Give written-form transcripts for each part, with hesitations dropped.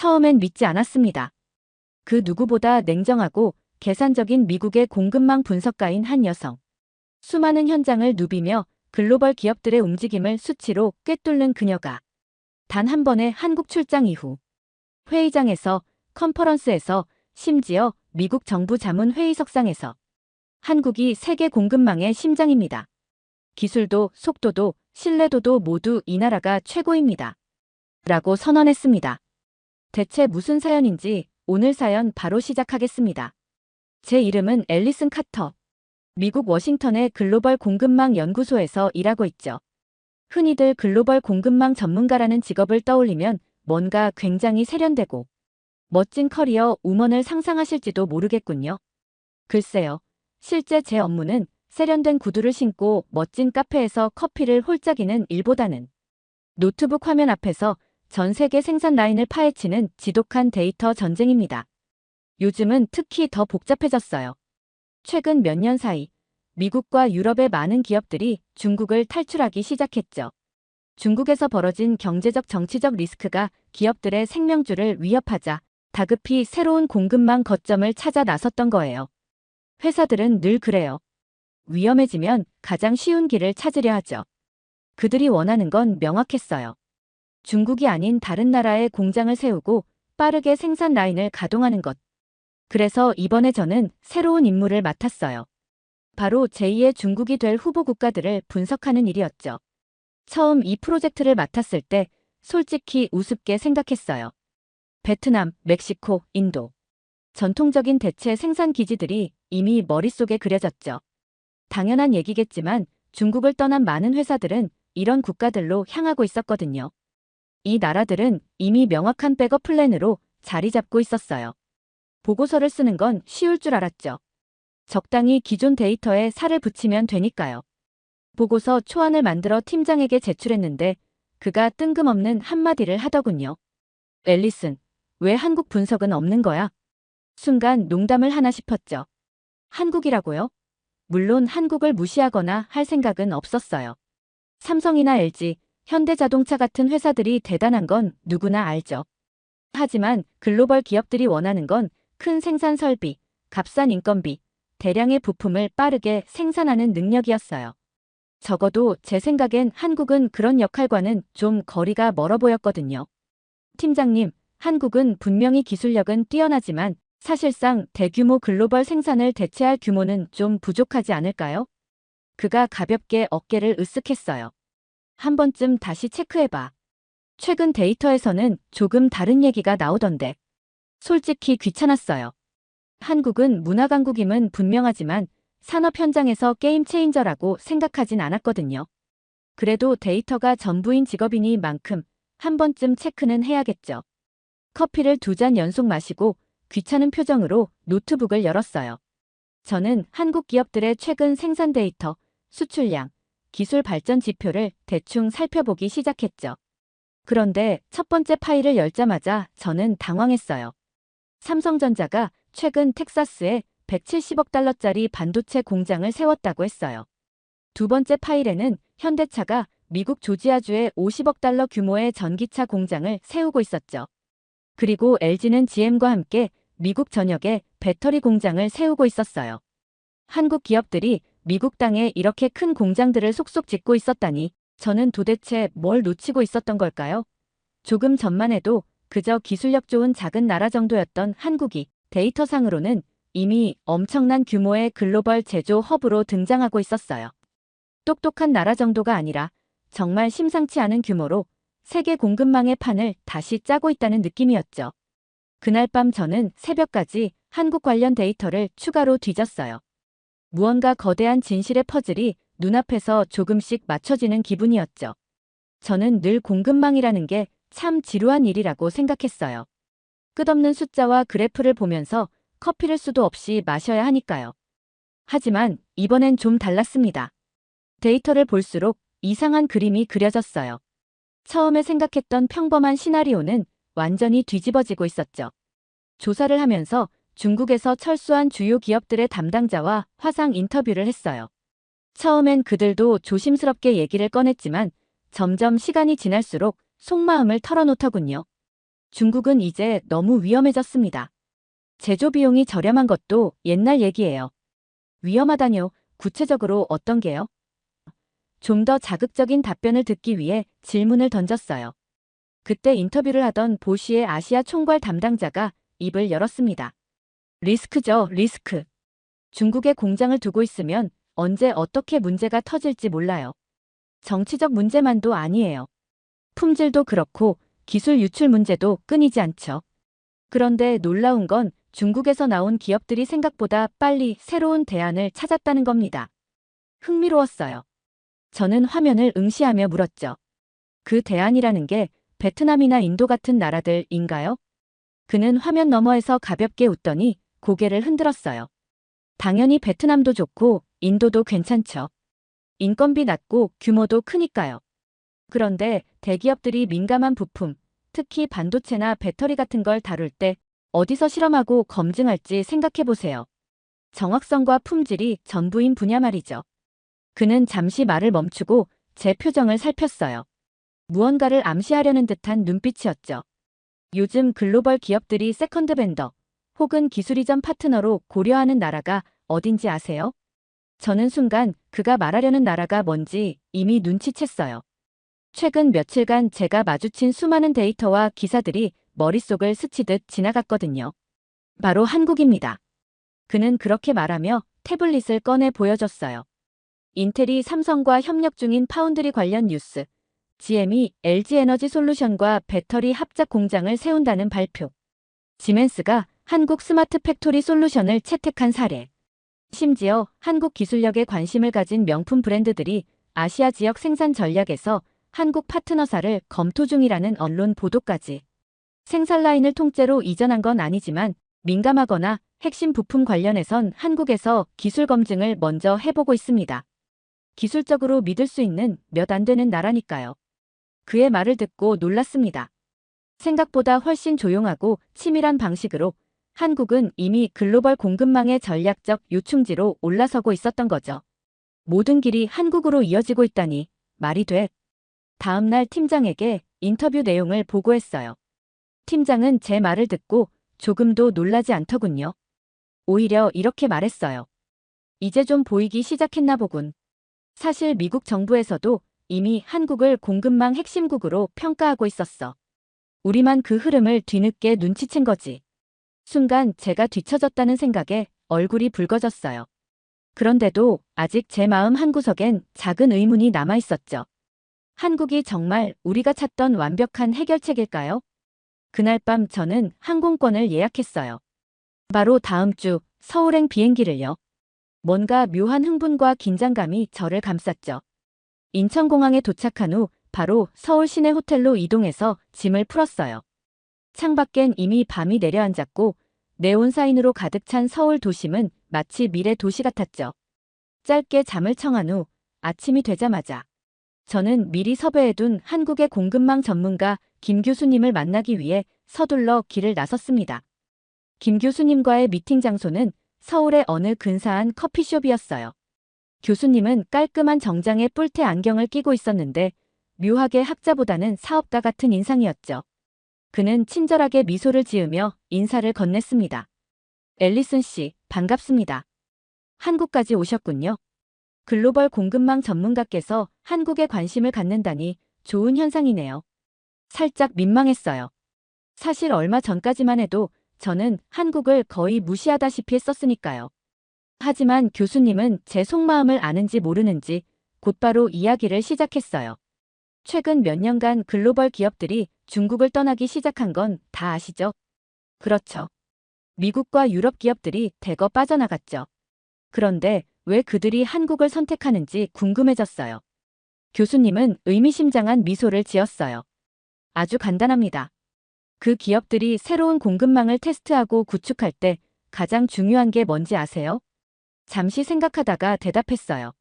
처음엔 믿지 않았습니다. 그 누구보다 냉정하고 계산적인 미국의 공급망 분석가인 한 여성. 수많은 현장을 누비며 글로벌 기업들의 움직임을 수치로 꿰뚫는 그녀가 단 한 번의 한국 출장 이후 회의장에서, 컨퍼런스에서, 심지어 미국 정부 자문회의석상에서 한국이 세계 공급망의 심장입니다. 기술도, 속도도, 신뢰도도 모두 이 나라가 최고입니다. 라고 선언했습니다. 대체 무슨 사연인지 오늘 사연 바로 시작하겠습니다. 제 이름은 앨리슨 카터. 미국 워싱턴의 글로벌 공급망 연구소에서 일하고 있죠. 흔히들 글로벌 공급망 전문가라는 직업을 떠올리면 뭔가 굉장히 세련되고 멋진 커리어 우먼을 상상하실지도 모르겠군요. 글쎄요. 실제 제 업무는 세련된 구두를 신고 멋진 카페에서 커피를 홀짝이는 일보다는 노트북 화면 앞에서 전 세계 생산 라인을 파헤치는 지독한 데이터 전쟁입니다. 요즘은 특히 더 복잡해졌어요. 최근 몇 년 사이 미국과 유럽의 많은 기업들이 중국을 탈출하기 시작했죠. 중국에서 벌어진 경제적 정치적 리스크가 기업들의 생명줄을 위협하자 다급히 새로운 공급망 거점을 찾아 나섰던 거예요. 회사들은 늘 그래요. 위험해지면 가장 쉬운 길을 찾으려 하죠. 그들이 원하는 건 명확했어요. 중국이 아닌 다른 나라에 공장을 세우고 빠르게 생산 라인을 가동하는 것. 그래서 이번에 저는 새로운 임무를 맡았어요. 바로 제2의 중국이 될 후보 국가들을 분석하는 일이었죠. 처음 이 프로젝트를 맡았을 때 솔직히 우습게 생각했어요. 베트남, 멕시코, 인도. 전통적인 대체 생산 기지들이 이미 머릿속에 그려졌죠. 당연한 얘기겠지만 중국을 떠난 많은 회사들은 이런 국가들로 향하고 있었거든요. 이 나라들은 이미 명확한 백업 플랜으로 자리 잡고 있었어요. 보고서를 쓰는 건 쉬울 줄 알았죠. 적당히 기존 데이터에 살을 붙이면 되니까요. 보고서 초안을 만들어 팀장에게 제출했는데 그가 뜬금없는 한마디를 하더군요. 앨리슨, 왜 한국 분석은 없는 거야? 순간 농담을 하나 싶었죠. 한국이라고요? 물론 한국을 무시하거나 할 생각은 없었어요. 삼성이나 LG, 현대자동차 같은 회사들이 대단한 건 누구나 알죠. 하지만 글로벌 기업들이 원하는 건 큰 생산 설비, 값싼 인건비, 대량의 부품을 빠르게 생산하는 능력이었어요. 적어도 제 생각엔 한국은 그런 역할과는 좀 거리가 멀어 보였거든요. 팀장님, 한국은 분명히 기술력은 뛰어나지만 사실상 대규모 글로벌 생산을 대체할 규모는 좀 부족하지 않을까요? 그가 가볍게 어깨를 으쓱했어요. 한 번쯤 다시 체크해봐. 최근 데이터에서는 조금 다른 얘기가 나오던데. 솔직히 귀찮았어요. 한국은 문화 강국임은 분명하지만 산업 현장에서 게임 체인저라고 생각하진 않았거든요. 그래도 데이터가 전부인 직업이니만큼 한 번쯤 체크는 해야겠죠. 커피를 2잔 연속 마시고 귀찮은 표정으로 노트북을 열었어요. 저는 한국 기업들의 최근 생산 데이터, 수출량, 기술 발전 지표를 대충 살펴보기 시작했죠. 그런데 첫 번째 파일을 열자마자 저는 당황했어요. 삼성전자가 최근 텍사스에 170억 달러짜리 반도체 공장을 세웠다고 했어요. 두 번째 파일에는 현대차가 미국 조지아주에 50억 달러 규모의 전기차 공장을 세우고 있었죠. 그리고 LG는 GM과 함께 미국 전역에 배터리 공장을 세우고 있었어요. 한국 기업들이 미국 땅에 이렇게 큰 공장들을 속속 짓고 있었다니 저는 도대체 뭘 놓치고 있었던 걸까요? 조금 전만 해도 그저 기술력 좋은 작은 나라 정도였던 한국이 데이터상으로는 이미 엄청난 규모의 글로벌 제조 허브로 등장하고 있었어요. 똑똑한 나라 정도가 아니라 정말 심상치 않은 규모로 세계 공급망의 판을 다시 짜고 있다는 느낌이었죠. 그날 밤 저는 새벽까지 한국 관련 데이터를 추가로 뒤졌어요. 무언가 거대한 진실의 퍼즐이 눈앞에서 조금씩 맞춰지는 기분이었죠. 저는 늘 공급망이라는 게 참 지루한 일이라고 생각했어요. 끝없는 숫자와 그래프를 보면서 커피를 수도 없이 마셔야 하니까요. 하지만 이번엔 좀 달랐습니다. 데이터를 볼수록 이상한 그림이 그려졌어요. 처음에 생각했던 평범한 시나리오는 완전히 뒤집어지고 있었죠. 조사를 하면서 중국에서 철수한 주요 기업들의 담당자와 화상 인터뷰를 했어요. 처음엔 그들도 조심스럽게 얘기를 꺼냈지만 점점 시간이 지날수록 속마음을 털어놓더군요. 중국은 이제 너무 위험해졌습니다. 제조 비용이 저렴한 것도 옛날 얘기예요. 위험하다뇨? 구체적으로 어떤 게요? 좀 더 자극적인 답변을 듣기 위해 질문을 던졌어요. 그때 인터뷰를 하던 보쉬의 아시아 총괄 담당자가 입을 열었습니다. 리스크죠, 리스크. 중국에 공장을 두고 있으면 언제 어떻게 문제가 터질지 몰라요. 정치적 문제만도 아니에요. 품질도 그렇고 기술 유출 문제도 끊이지 않죠. 그런데 놀라운 건 중국에서 나온 기업들이 생각보다 빨리 새로운 대안을 찾았다는 겁니다. 흥미로웠어요. 저는 화면을 응시하며 물었죠. 그 대안이라는 게 베트남이나 인도 같은 나라들인가요? 그는 화면 너머에서 가볍게 웃더니 고개를 흔들었어요. 당연히 베트남도 좋고 인도도 괜찮죠. 인건비 낮고 규모도 크니까요. 그런데 대기업들이 민감한 부품, 특히 반도체나 배터리 같은 걸 다룰 때 어디서 실험하고 검증할지 생각해 보세요. 정확성과 품질이 전부인 분야 말이죠. 그는 잠시 말을 멈추고 제 표정을 살폈어요. 무언가를 암시하려는 듯한 눈빛이었죠. 요즘 글로벌 기업들이 세컨드 벤더 혹은 기술 이전 파트너로 고려하는 나라가 어딘지 아세요? 저는 순간 그가 말하려는 나라가 뭔지 이미 눈치챘어요. 최근 며칠간 제가 마주친 수많은 데이터와 기사들이 머릿속을 스치듯 지나갔거든요. 바로 한국입니다. 그는 그렇게 말하며 태블릿을 꺼내 보여줬어요. 인텔이 삼성과 협력 중인 파운드리 관련 뉴스, GM이 LG 에너지 솔루션과 배터리 합작 공장을 세운다는 발표, 지멘스가 한국 스마트 팩토리 솔루션을 채택한 사례, 심지어 한국 기술력에 관심을 가진 명품 브랜드들이 아시아 지역 생산 전략에서 한국 파트너사를 검토 중이라는 언론 보도까지. 생산 라인을 통째로 이전한 건 아니지만 민감하거나 핵심 부품 관련해선 한국에서 기술 검증을 먼저 해보고 있습니다. 기술적으로 믿을 수 있는 몇 안 되는 나라니까요. 그의 말을 듣고 놀랐습니다. 생각보다 훨씬 조용하고 치밀한 방식으로 한국은 이미 글로벌 공급망의 전략적 요충지로 올라서고 있었던 거죠. 모든 길이 한국으로 이어지고 있다니 말이 돼. 다음 날 팀장에게 인터뷰 내용을 보고했어요. 팀장은 제 말을 듣고 조금도 놀라지 않더군요. 오히려 이렇게 말했어요. 이제 좀 보이기 시작했나 보군. 사실 미국 정부에서도 이미 한국을 공급망 핵심국으로 평가하고 있었어. 우리만 그 흐름을 뒤늦게 눈치챈 거지. 순간 제가 뒤처졌다는 생각에 얼굴이 붉어졌어요. 그런데도 아직 제 마음 한구석엔 작은 의문이 남아있었죠. 한국이 정말 우리가 찾던 완벽한 해결책일까요? 그날 밤 저는 항공권을 예약했어요. 바로 다음 주 서울행 비행기를요. 뭔가 묘한 흥분과 긴장감이 저를 감쌌죠. 인천공항에 도착한 후 바로 서울 시내 호텔로 이동해서 짐을 풀었어요. 창밖엔 이미 밤이 내려앉았고 네온 사인으로 가득 찬 서울 도심은 마치 미래 도시 같았죠. 짧게 잠을 청한 후 아침이 되자마자 저는 미리 섭외해둔 한국의 공급망 전문가 김 교수님을 만나기 위해 서둘러 길을 나섰습니다. 김 교수님과의 미팅 장소는 서울의 어느 근사한 커피숍이었어요. 교수님은 깔끔한 정장에 뿔테 안경을 끼고 있었는데 묘하게 학자보다는 사업가 같은 인상이었죠. 그는 친절하게 미소를 지으며 인사를 건넸습니다. 앨리슨 씨, 반갑습니다. 한국까지 오셨군요. 글로벌 공급망 전문가께서 한국에 관심을 갖는다니 좋은 현상이네요. 살짝 민망했어요. 사실 얼마 전까지만 해도 저는 한국을 거의 무시하다시피 했었으니까요. 하지만 교수님은 제 속마음을 아는지 모르는지 곧바로 이야기를 시작했어요. 최근 몇 년간 글로벌 기업들이 중국을 떠나기 시작한 건 다 아시죠? 그렇죠. 미국과 유럽 기업들이 대거 빠져나갔죠. 그런데 왜 그들이 한국을 선택하는지 궁금해졌어요. 교수님은 의미심장한 미소를 지었어요. 아주 간단합니다. 그 기업들이 새로운 공급망을 테스트하고 구축할 때 가장 중요한 게 뭔지 아세요? 잠시 생각하다가 대답했어요.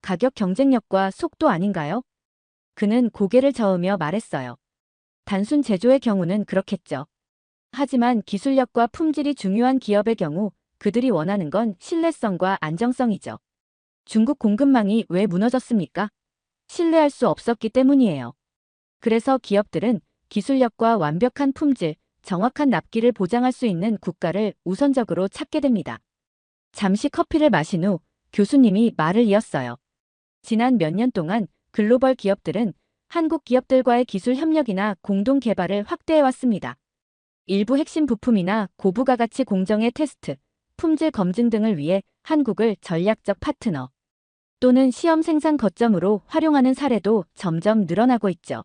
가격 경쟁력과 속도 아닌가요? 그는 고개를 저으며 말했어요. 단순 제조의 경우는 그렇겠죠. 하지만 기술력과 품질이 중요한 기업의 경우 그들이 원하는 건 신뢰성과 안정성이죠. 중국 공급망이 왜 무너졌습니까? 신뢰할 수 없었기 때문이에요. 그래서 기업들은 기술력과 완벽한 품질, 정확한 납기를 보장할 수 있는 국가를 우선적으로 찾게 됩니다. 잠시 커피를 마신 후 교수님이 말을 이었어요. 지난 몇 년 동안 글로벌 기업들은 한국 기업들과의 기술 협력이나 공동 개발을 확대해왔습니다. 일부 핵심 부품이나 고부가 가치 공정의 테스트, 품질 검증 등을 위해 한국을 전략적 파트너 또는 시험 생산 거점으로 활용하는 사례도 점점 늘어나고 있죠.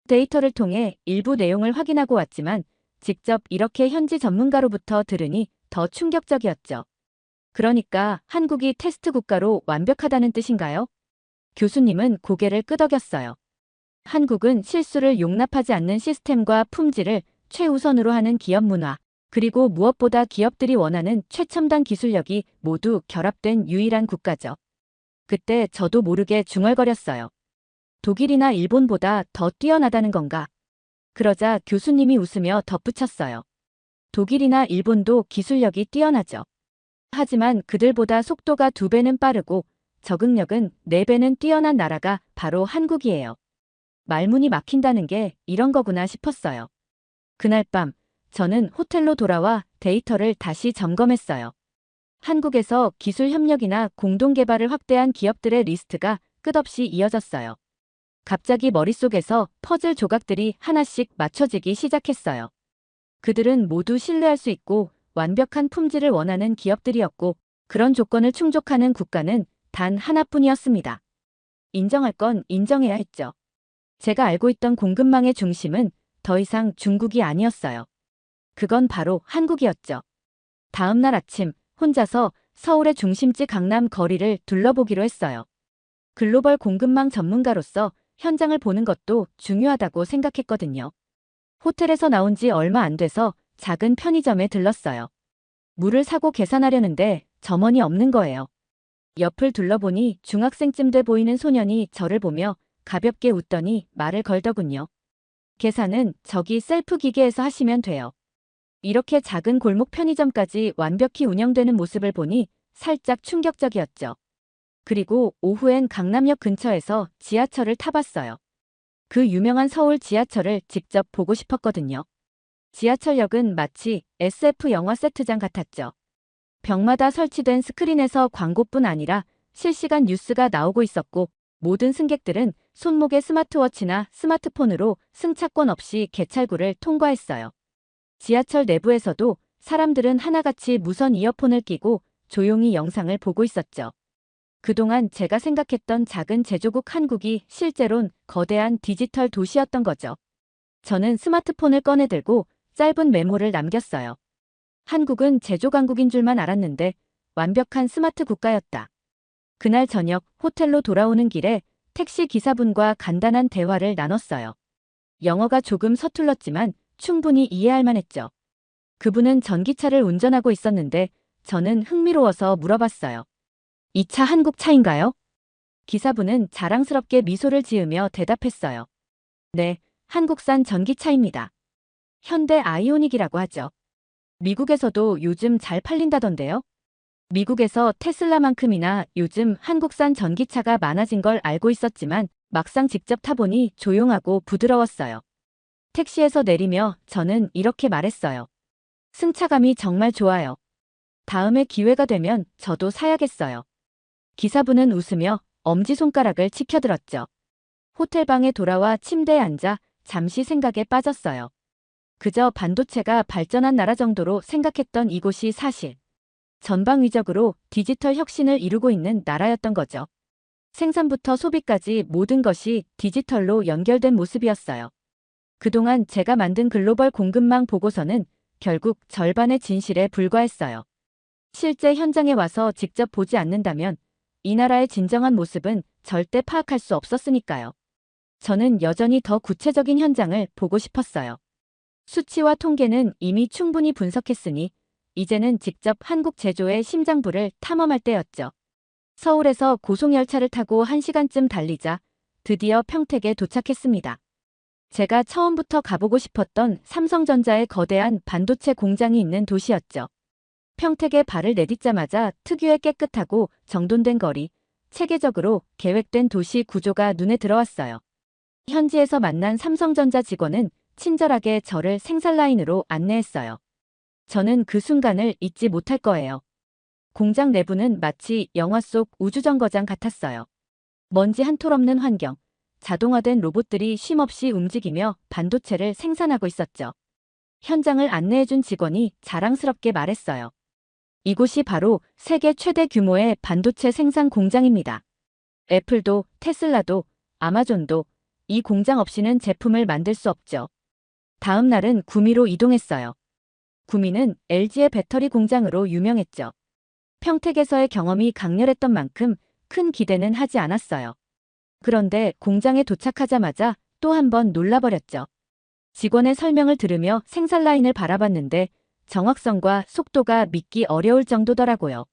데이터를 통해 일부 내용을 확인하고 왔지만 직접 이렇게 현지 전문가로부터 들으니 더 충격적이었죠. 그러니까 한국이 테스트 국가로 완벽하다는 뜻인가요? 교수님은 고개를 끄덕였어요. 한국은 실수를 용납하지 않는 시스템과 품질을 최우선으로 하는 기업 문화, 그리고 무엇보다 기업들이 원하는 최첨단 기술력이 모두 결합된 유일한 국가죠. 그때 저도 모르게 중얼거렸어요. 독일이나 일본보다 더 뛰어나다는 건가? 그러자 교수님이 웃으며 덧붙였어요. 독일이나 일본도 기술력이 뛰어나죠. 하지만 그들보다 속도가 2배는 빠르고 적응력은 4배는 뛰어난 나라가 바로 한국이에요. 말문이 막힌다는 게 이런 거구나 싶었어요. 그날 밤 저는 호텔로 돌아와 데이터를 다시 점검했어요. 한국에서 기술 협력이나 공동 개발을 확대한 기업들의 리스트가 끝없이 이어졌어요. 갑자기 머릿속에서 퍼즐 조각들이 하나씩 맞춰지기 시작했어요. 그들은 모두 신뢰할 수 있고 완벽한 품질을 원하는 기업들이었고 그런 조건을 충족하는 국가는 단 하나뿐이었습니다. 인정할 건 인정해야 했죠. 제가 알고 있던 공급망의 중심은 더 이상 중국이 아니었어요. 그건 바로 한국이었죠. 다음 날 아침 혼자서 서울의 중심지 강남 거리를 둘러보기로 했어요. 글로벌 공급망 전문가로서 현장을 보는 것도 중요하다고 생각했거든요. 호텔에서 나온 지 얼마 안 돼서 작은 편의점에 들렀어요. 물을 사고 계산하려는데 점원이 없는 거예요. 옆을 둘러보니 중학생쯤 돼 보이는 소년이 저를 보며 가볍게 웃더니 말을 걸더군요. 계산은 저기 셀프 기계에서 하시면 돼요. 이렇게 작은 골목 편의점까지 완벽히 운영되는 모습을 보니 살짝 충격적이었죠. 그리고 오후엔 강남역 근처에서 지하철을 타봤어요. 그 유명한 서울 지하철을 직접 보고 싶었거든요. 지하철역은 마치 SF 영화 세트장 같았죠. 벽마다 설치된 스크린에서 광고뿐 아니라 실시간 뉴스가 나오고 있었고 모든 승객들은 손목에 스마트워치나 스마트폰으로 승차권 없이 개찰구를 통과했어요. 지하철 내부에서도 사람들은 하나같이 무선 이어폰을 끼고 조용히 영상을 보고 있었죠. 그동안 제가 생각했던 작은 제조국 한국이 실제론 거대한 디지털 도시였던 거죠. 저는 스마트폰을 꺼내들고 짧은 메모를 남겼어요. 한국은 제조 강국인 줄만 알았는데 완벽한 스마트 국가였다. 그날 저녁 호텔로 돌아오는 길에 택시 기사분과 간단한 대화를 나눴어요. 영어가 조금 서툴렀지만 충분히 이해할 만했죠. 그분은 전기차를 운전하고 있었는데 저는 흥미로워서 물어봤어요. 이 차 한국 차인가요? 기사분은 자랑스럽게 미소를 지으며 대답했어요. 네, 한국산 전기차입니다. 현대 아이오닉이라고 하죠. 미국에서도 요즘 잘 팔린다던데요. 미국에서 테슬라만큼이나 요즘 한국산 전기차가 많아진 걸 알고 있었지만 막상 직접 타보니 조용하고 부드러웠어요. 택시에서 내리며 저는 이렇게 말했어요. 승차감이 정말 좋아요. 다음에 기회가 되면 저도 사야겠어요. 기사분은 웃으며 엄지손가락을 치켜들었죠. 호텔방에 돌아와 침대에 앉아 잠시 생각에 빠졌어요. 그저 반도체가 발전한 나라 정도로 생각했던 이곳이 사실 전방위적으로 디지털 혁신을 이루고 있는 나라였던 거죠. 생산부터 소비까지 모든 것이 디지털로 연결된 모습이었어요. 그동안 제가 만든 글로벌 공급망 보고서는 결국 절반의 진실에 불과했어요. 실제 현장에 와서 직접 보지 않는다면 이 나라의 진정한 모습은 절대 파악할 수 없었으니까요. 저는 여전히 더 구체적인 현장을 보고 싶었어요. 수치와 통계는 이미 충분히 분석했으니 이제는 직접 한국 제조의 심장부를 탐험할 때였죠. 서울에서 고속열차를 타고 1시간쯤 달리자 드디어 평택에 도착했습니다. 제가 처음부터 가보고 싶었던 삼성전자의 거대한 반도체 공장이 있는 도시였죠. 평택에 발을 내딛자마자 특유의 깨끗하고 정돈된 거리, 체계적으로 계획된 도시 구조가 눈에 들어왔어요. 현지에서 만난 삼성전자 직원은 친절하게 저를 생산 라인으로 안내했어요. 저는 그 순간을 잊지 못할 거예요. 공장 내부는 마치 영화 속 우주정거장 같았어요. 먼지 한 톨 없는 환경, 자동화된 로봇들이 쉼없이 움직이며 반도체를 생산하고 있었죠. 현장을 안내해준 직원이 자랑스럽게 말했어요. 이곳이 바로 세계 최대 규모의 반도체 생산 공장입니다. 애플도, 테슬라도, 아마존도 이 공장 없이는 제품을 만들 수 없죠. 다음 날은 구미로 이동했어요. 구미는 LG의 배터리 공장으로 유명했죠. 평택에서의 경험이 강렬했던 만큼 큰 기대는 하지 않았어요. 그런데 공장에 도착하자마자 또 한 번 놀라버렸죠. 직원의 설명을 들으며 생산 라인을 바라봤는데 정확성과 속도가 믿기 어려울 정도더라고요.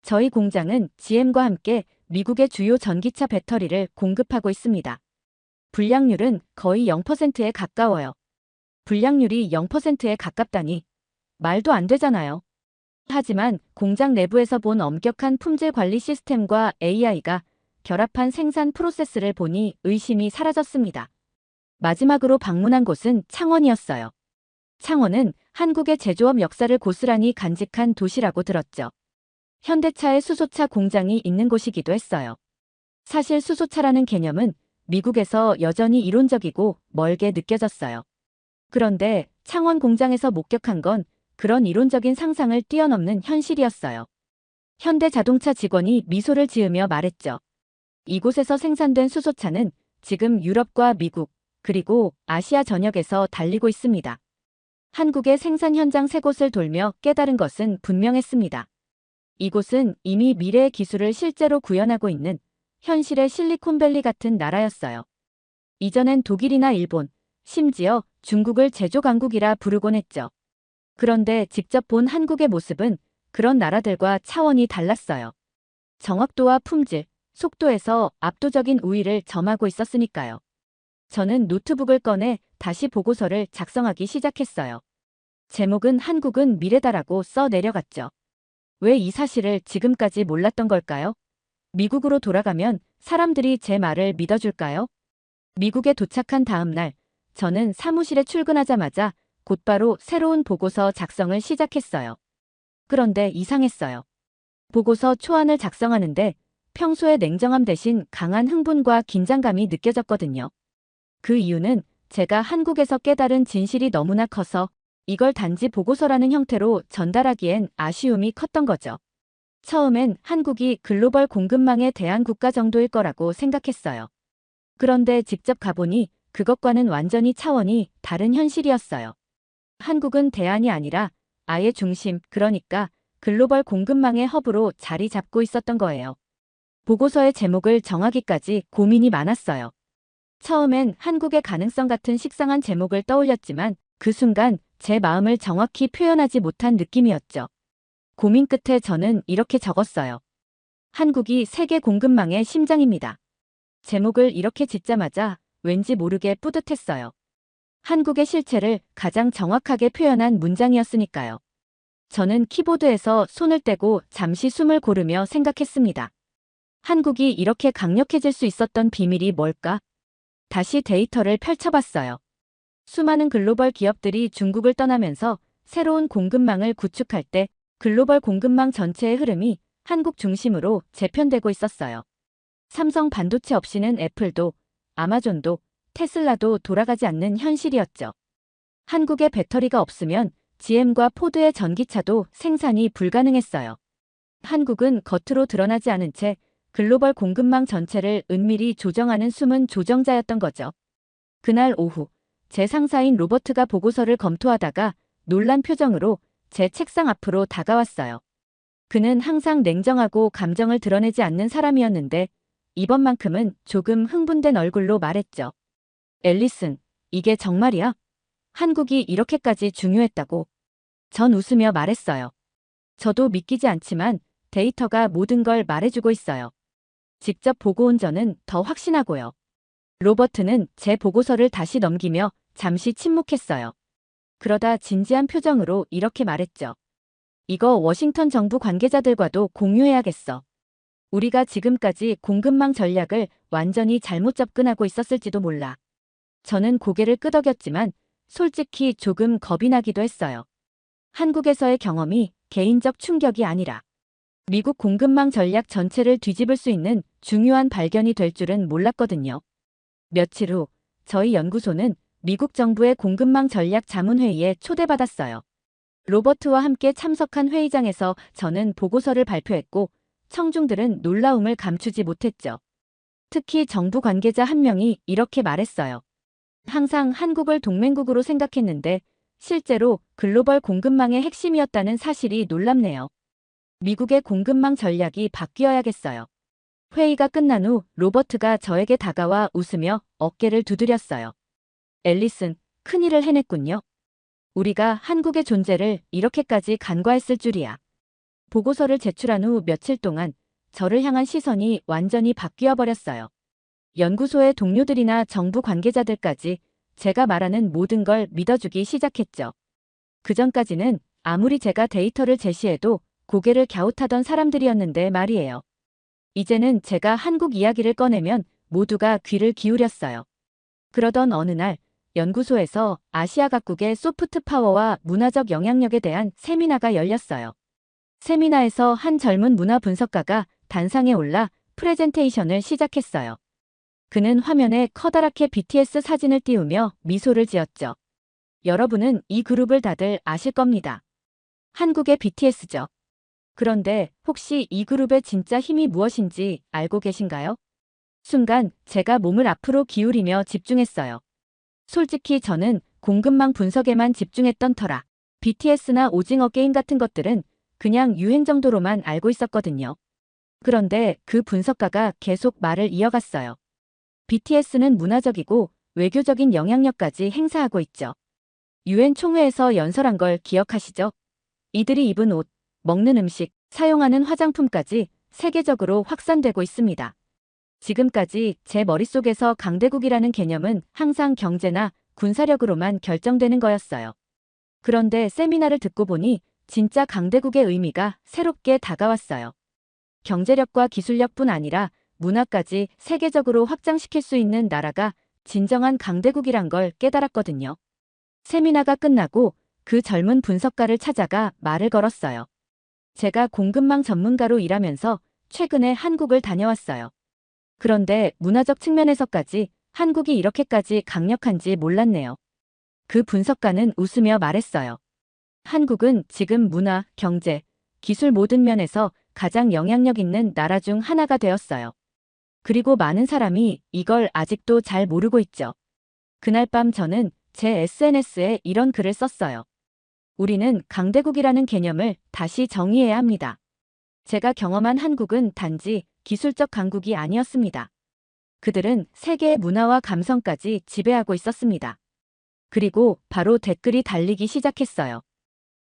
저희 공장은 GM과 함께 미국의 주요 전기차 배터리를 공급하고 있습니다. 불량률은 거의 0%에 가까워요. 불량률이 0%에 가깝다니 말도 안 되잖아요. 하지만 공장 내부에서 본 엄격한 품질 관리 시스템과 AI가 결합한 생산 프로세스를 보니 의심이 사라졌습니다. 마지막으로 방문한 곳은 창원이었어요. 창원은 한국의 제조업 역사를 고스란히 간직한 도시라고 들었죠. 현대차의 수소차 공장이 있는 곳이기도 했어요. 사실 수소차라는 개념은 미국에서 여전히 이론적이고 멀게 느껴졌어요. 그런데 창원 공장에서 목격한 건 그런 이론적인 상상을 뛰어넘는 현실이었어요. 현대자동차 직원이 미소를 지으며 말했죠. 이곳에서 생산된 수소차는 지금 유럽과 미국, 그리고 아시아 전역에서 달리고 있습니다. 한국의 생산 현장 3곳을 돌며 깨달은 것은 분명했습니다. 이곳은 이미 미래의 기술을 실제로 구현하고 있는 현실의 실리콘밸리 같은 나라였어요. 이전엔 독일이나 일본, 심지어 중국을 제조 강국이라 부르곤 했죠. 그런데 직접 본 한국의 모습은 그런 나라들과 차원이 달랐어요. 정확도와 품질, 속도에서 압도적인 우위를 점하고 있었으니까요. 저는 노트북을 꺼내 다시 보고서를 작성하기 시작했어요. 제목은 한국은 미래다라고 써 내려갔죠. 왜 이 사실을 지금까지 몰랐던 걸까요? 미국으로 돌아가면 사람들이 제 말을 믿어줄까요? 미국에 도착한 다음 날, 저는 사무실에 출근하자마자 곧바로 새로운 보고서 작성을 시작했어요. 그런데 이상했어요. 보고서 초안을 작성하는데 평소의 냉정함 대신 강한 흥분과 긴장감이 느껴졌거든요. 그 이유는 제가 한국에서 깨달은 진실이 너무나 커서 이걸 단지 보고서라는 형태로 전달하기엔 아쉬움이 컸던 거죠. 처음엔 한국이 글로벌 공급망에 대한 국가 정도일 거라고 생각했어요. 그런데 직접 가보니 그것과는 완전히 차원이 다른 현실이었어요. 한국은 대안이 아니라 아예 중심, 그러니까 글로벌 공급망의 허브로 자리 잡고 있었던 거예요. 보고서의 제목을 정하기까지 고민이 많았어요. 처음엔 한국의 가능성 같은 식상한 제목을 떠올렸지만 그 순간 제 마음을 정확히 표현하지 못한 느낌이었죠. 고민 끝에 저는 이렇게 적었어요. 한국이 세계 공급망의 심장입니다. 제목을 이렇게 짓자마자 왠지 모르게 뿌듯했어요. 한국의 실체를 가장 정확하게 표현한 문장이었으니까요. 저는 키보드에서 손을 떼고 잠시 숨을 고르며 생각했습니다. 한국이 이렇게 강력해질 수 있었던 비밀이 뭘까? 다시 데이터를 펼쳐봤어요. 수많은 글로벌 기업들이 중국을 떠나면서 새로운 공급망을 구축할 때 글로벌 공급망 전체의 흐름이 한국 중심으로 재편되고 있었어요. 삼성 반도체 없이는 애플도, 아마존도, 테슬라도 돌아가지 않는 현실이었죠. 한국의 배터리가 없으면 GM과 포드의 전기차도 생산이 불가능했어요. 한국은 겉으로 드러나지 않은 채 글로벌 공급망 전체를 은밀히 조정하는 숨은 조정자였던 거죠. 그날 오후, 제 상사인 로버트가 보고서를 검토하다가 놀란 표정으로 제 책상 앞으로 다가왔어요. 그는 항상 냉정하고 감정을 드러내지 않는 사람이었는데 이번만큼은 조금 흥분된 얼굴로 말했죠. 앨리슨, 이게 정말이야? 한국이 이렇게까지 중요했다고? 전 웃으며 말했어요. 저도 믿기지 않지만 데이터가 모든 걸 말해주고 있어요. 직접 보고 온 저는 더 확신하고요. 로버트는 제 보고서를 다시 넘기며 잠시 침묵했어요. 그러다 진지한 표정으로 이렇게 말했죠. 이거 워싱턴 정부 관계자들과도 공유해야겠어. 우리가 지금까지 공급망 전략을 완전히 잘못 접근하고 있었을지도 몰라. 저는 고개를 끄덕였지만 솔직히 조금 겁이 나기도 했어요. 한국에서의 경험이 개인적 충격이 아니라 미국 공급망 전략 전체를 뒤집을 수 있는 중요한 발견이 될 줄은 몰랐거든요. 며칠 후 저희 연구소는 미국 정부의 공급망 전략 자문회의에 초대받았어요. 로버트와 함께 참석한 회의장에서 저는 보고서를 발표했고 청중들은 놀라움을 감추지 못했죠. 특히 정부 관계자 한 명이 이렇게 말했어요. 항상 한국을 동맹국으로 생각했는데 실제로 글로벌 공급망의 핵심이었다는 사실이 놀랍네요. 미국의 공급망 전략이 바뀌어야겠어요. 회의가 끝난 후 로버트가 저에게 다가와 웃으며 어깨를 두드렸어요. 앨리슨, 큰일을 해냈군요. 우리가 한국의 존재를 이렇게까지 간과했을 줄이야. 보고서를 제출한 후 며칠 동안 저를 향한 시선이 완전히 바뀌어 버렸어요. 연구소의 동료들이나 정부 관계자들까지 제가 말하는 모든 걸 믿어주기 시작했죠. 그전까지는 아무리 제가 데이터를 제시해도 고개를 갸웃하던 사람들이었는데 말이에요. 이제는 제가 한국 이야기를 꺼내면 모두가 귀를 기울였어요. 그러던 어느 날 연구소에서 아시아 각국의 소프트 파워와 문화적 영향력에 대한 세미나가 열렸어요. 세미나에서 한 젊은 문화 분석가가 단상에 올라 프레젠테이션을 시작했어요. 그는 화면에 커다랗게 BTS 사진을 띄우며 미소를 지었죠. 여러분은 이 그룹을 다들 아실 겁니다. 한국의 BTS죠. 그런데 혹시 이 그룹의 진짜 힘이 무엇인지 알고 계신가요? 순간 제가 몸을 앞으로 기울이며 집중했어요. 솔직히 저는 공급망 분석에만 집중했던 터라 BTS나 오징어 게임 같은 것들은 그냥 유행 정도로만 알고 있었거든요. 그런데 그 분석가가 계속 말을 이어갔어요. BTS는 문화적이고 외교적인 영향력까지 행사하고 있죠. 유엔 총회에서 연설한 걸 기억하시죠? 이들이 입은 옷, 먹는 음식, 사용하는 화장품까지 세계적으로 확산되고 있습니다. 지금까지 제 머릿속에서 강대국이라는 개념은 항상 경제나 군사력으로만 결정되는 거였어요. 그런데 세미나를 듣고 보니 진짜 강대국의 의미가 새롭게 다가왔어요. 경제력과 기술력뿐 아니라 문화까지 세계적으로 확장시킬 수 있는 나라가 진정한 강대국이란 걸 깨달았거든요. 세미나가 끝나고 그 젊은 분석가를 찾아가 말을 걸었어요. 제가 공급망 전문가로 일하면서 최근에 한국을 다녀왔어요. 그런데 문화적 측면에서까지 한국이 이렇게까지 강력한지 몰랐네요. 그 분석가는 웃으며 말했어요. 한국은 지금 문화, 경제, 기술 모든 면에서 가장 영향력 있는 나라 중 하나가 되었어요. 그리고 많은 사람이 이걸 아직도 잘 모르고 있죠. 그날 밤 저는 제 SNS에 이런 글을 썼어요. 우리는 강대국이라는 개념을 다시 정의해야 합니다. 제가 경험한 한국은 단지 기술적 강국이 아니었습니다. 그들은 세계의 문화와 감성까지 지배하고 있었습니다. 그리고 바로 댓글이 달리기 시작했어요.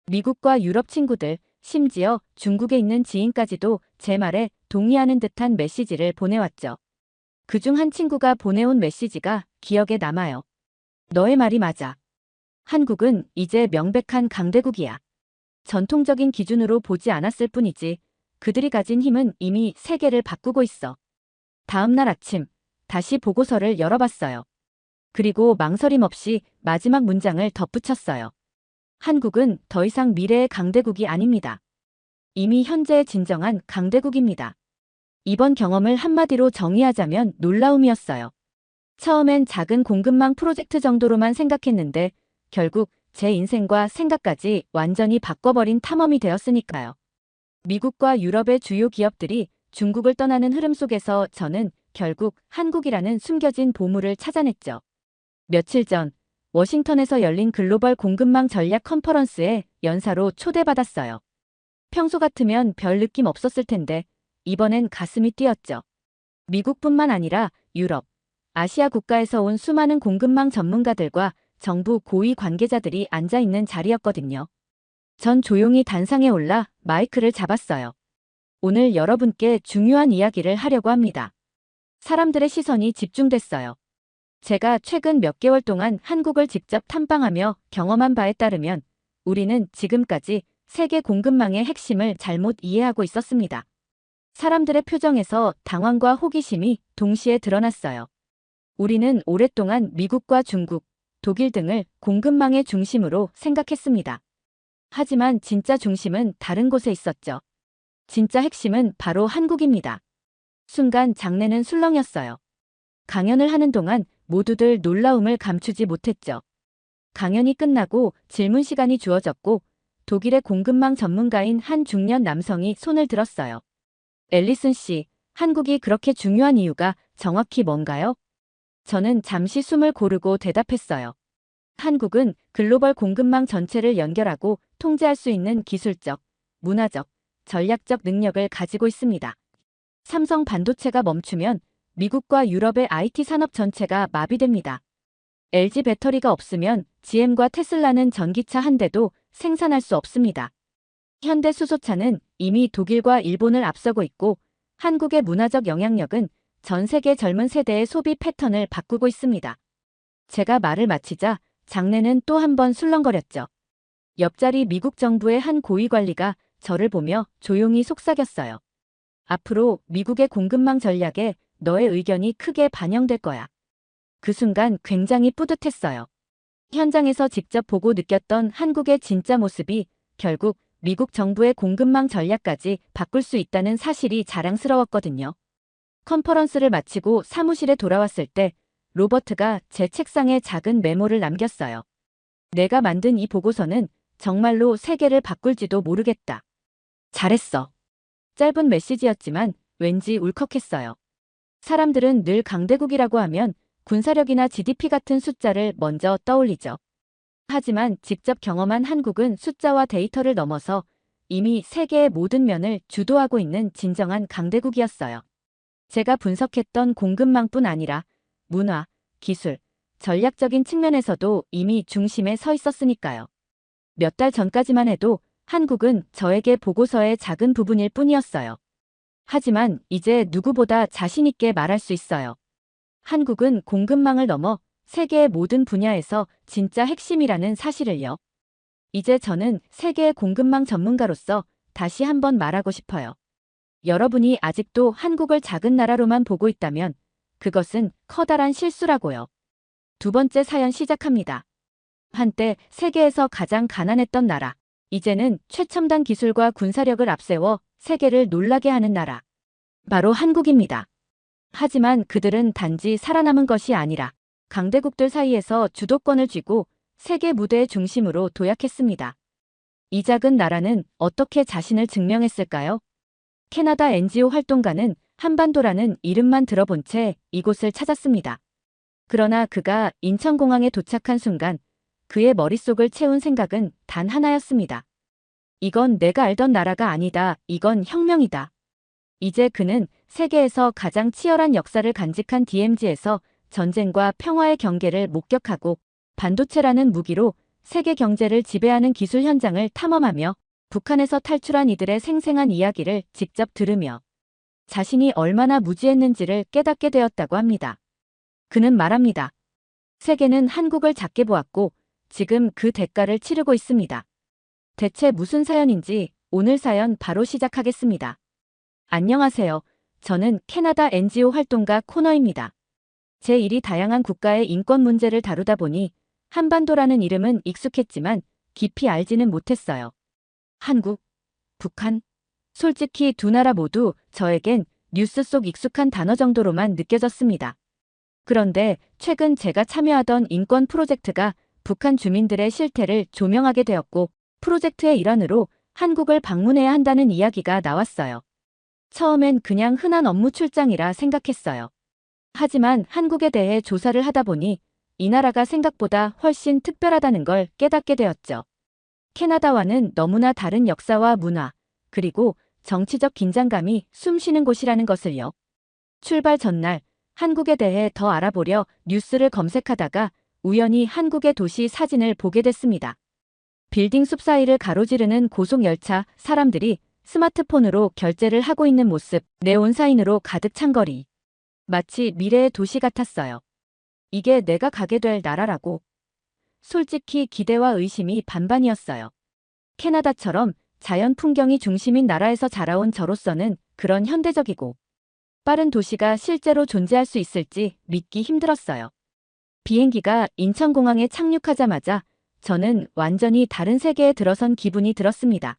미국과 유럽 친구들, 심지어 중국에 있는 지인까지도 제 말에 동의하는 듯한 메시지를 보내왔죠. 그중 한 친구가 보내온 메시지가 기억에 남아요. 너의 말이 맞아. 한국은 이제 명백한 강대국이야. 전통적인 기준으로 보지 않았을 뿐이지 그들이 가진 힘은 이미 세계를 바꾸고 있어. 다음 날 아침 다시 보고서를 열어봤어요. 그리고 망설임 없이 마지막 문장을 덧붙였어요. 한국은 더 이상 미래의 강대국이 아닙니다. 이미 현재의 진정한 강대국입니다. 이번 경험을 한마디로 정의하자면 놀라움이었어요. 처음엔 작은 공급망 프로젝트 정도로만 생각했는데 결국 제 인생과 생각까지 완전히 바꿔버린 탐험이 되었으니까요. 미국과 유럽의 주요 기업들이 중국을 떠나는 흐름 속에서 저는 결국 한국이라는 숨겨진 보물을 찾아냈죠. 며칠 전 워싱턴에서 열린 글로벌 공급망 전략 컨퍼런스에 연사로 초대받았어요. 평소 같으면 별 느낌 없었을 텐데 이번엔 가슴이 뛰었죠. 미국뿐만 아니라 유럽, 아시아 국가에서 온 수많은 공급망 전문가들과 정부 고위 관계자들이 앉아있는 자리였거든요. 전 조용히 단상에 올라 마이크를 잡았어요. 오늘 여러분께 중요한 이야기를 하려고 합니다. 사람들의 시선이 집중됐어요. 제가 최근 몇 개월 동안 한국을 직접 탐방하며 경험한 바에 따르면 우리는 지금까지 세계 공급망의 핵심을 잘못 이해하고 있었습니다. 사람들의 표정에서 당황과 호기심이 동시에 드러났어요. 우리는 오랫동안 미국과 중국, 독일 등을 공급망의 중심으로 생각했습니다. 하지만 진짜 중심은 다른 곳에 있었죠. 진짜 핵심은 바로 한국입니다. 순간 장내는 술렁였어요. 강연을 하는 동안 모두들 놀라움을 감추지 못했죠. 강연이 끝나고 질문 시간이 주어졌고 독일의 공급망 전문가인 한 중년 남성이 손을 들었어요. 앨리슨 씨, 한국이 그렇게 중요한 이유가 정확히 뭔가요? 저는 잠시 숨을 고르고 대답했어요. 한국은 글로벌 공급망 전체를 연결하고 통제할 수 있는 기술적, 문화적, 전략적 능력을 가지고 있습니다. 삼성 반도체가 멈추면 미국과 유럽의 IT 산업 전체가 마비됩니다. LG 배터리가 없으면 GM과 테슬라는 전기차 한 대도 생산할 수 없습니다. 현대 수소차는 이미 독일과 일본을 앞서고 있고 한국의 문화적 영향력은 전 세계 젊은 세대의 소비 패턴을 바꾸고 있습니다. 제가 말을 마치자 장내는 또 한 번 술렁거렸죠. 옆자리 미국 정부의 한 고위 관리가 저를 보며 조용히 속삭였어요. 앞으로 미국의 공급망 전략에 너의 의견이 크게 반영될 거야. 그 순간 굉장히 뿌듯했어요. 현장에서 직접 보고 느꼈던 한국의 진짜 모습이 결국 미국 정부의 공급망 전략까지 바꿀 수 있다는 사실이 자랑스러웠거든요. 컨퍼런스를 마치고 사무실에 돌아왔을 때 로버트가 제 책상에 작은 메모를 남겼어요. 내가 만든 이 보고서는 정말로 세계를 바꿀지도 모르겠다. 잘했어. 짧은 메시지였지만 왠지 울컥했어요. 사람들은 늘 강대국이라고 하면 군사력이나 GDP 같은 숫자를 먼저 떠올리죠. 하지만 직접 경험한 한국은 숫자와 데이터를 넘어서 이미 세계의 모든 면을 주도하고 있는 진정한 강대국이었어요. 제가 분석했던 공급망뿐 아니라 문화, 기술, 전략적인 측면에서도 이미 중심에 서 있었으니까요. 몇 달 전까지만 해도 한국은 저에게 보고서의 작은 부분일 뿐이었어요. 하지만 이제 누구보다 자신 있게 말할 수 있어요. 한국은 공급망을 넘어 세계의 모든 분야에서 진짜 핵심이라는 사실을요. 이제 저는 세계의 공급망 전문가로서 다시 한번 말하고 싶어요. 여러분이 아직도 한국을 작은 나라로만 보고 있다면 그것은 커다란 실수라고요. 두 번째 사연 시작합니다. 한때 세계에서 가장 가난했던 나라. 이제는 최첨단 기술과 군사력을 앞세워 세계를 놀라게 하는 나라. 바로 한국입니다. 하지만 그들은 단지 살아남은 것이 아니라 강대국들 사이에서 주도권을 쥐고 세계 무대의 중심으로 도약했습니다. 이 작은 나라는 어떻게 자신을 증명했을까요? 캐나다 NGO 활동가는 한반도라는 이름만 들어본 채 이곳을 찾았습니다. 그러나 그가 인천공항에 도착한 순간 그의 머릿속을 채운 생각은 단 하나였습니다. 이건 내가 알던 나라가 아니다. 이건 혁명이다. 이제 그는 세계에서 가장 치열한 역사를 간직한 DMZ에서 전쟁과 평화의 경계를 목격하고 반도체라는 무기로 세계 경제를 지배하는 기술 현장을 탐험하며 북한에서 탈출한 이들의 생생한 이야기를 직접 들으며 자신이 얼마나 무지했는지를 깨닫게 되었다고 합니다. 그는 말합니다. 세계는 한국을 작게 보았고 지금 그 대가를 치르고 있습니다. 대체 무슨 사연인지 오늘 사연 바로 시작하겠습니다. 안녕하세요. 저는 캐나다 NGO 활동가 코너입니다. 제 일이 다양한 국가의 인권 문제를 다루다 보니 한반도라는 이름은 익숙했지만 깊이 알지는 못했어요. 한국, 북한. 솔직히 두 나라 모두 저에겐 뉴스 속 익숙한 단어 정도로만 느껴졌습니다. 그런데 최근 제가 참여하던 인권 프로젝트가 북한 주민들의 실태를 조명하게 되었고 프로젝트의 일환으로 한국을 방문해야 한다는 이야기가 나왔어요. 처음엔 그냥 흔한 업무 출장이라 생각했어요. 하지만 한국에 대해 조사를 하다 보니 이 나라가 생각보다 훨씬 특별하다는 걸 깨닫게 되었죠. 캐나다와는 너무나 다른 역사와 문화, 그리고 정치적 긴장감이 숨쉬는 곳이라는 것을요. 출발 전날 한국에 대해 더 알아보려 뉴스를 검색하다가 우연히 한국의 도시 사진을 보게 됐습니다. 빌딩 숲 사이를 가로지르는 고속열차, 사람들이 스마트폰으로 결제를 하고 있는 모습, 네온 사인으로 가득 찬 거리. 마치 미래의 도시 같았어요. 이게 내가 가게 될 나라라고. 솔직히 기대와 의심이 반반이었어요. 캐나다처럼 자연 풍경이 중심인 나라에서 자라온 저로서는 그런 현대적이고 빠른 도시가 실제로 존재할 수 있을지 믿기 힘들었어요. 비행기가 인천공항에 착륙하자마자 저는 완전히 다른 세계에 들어선 기분이 들었습니다.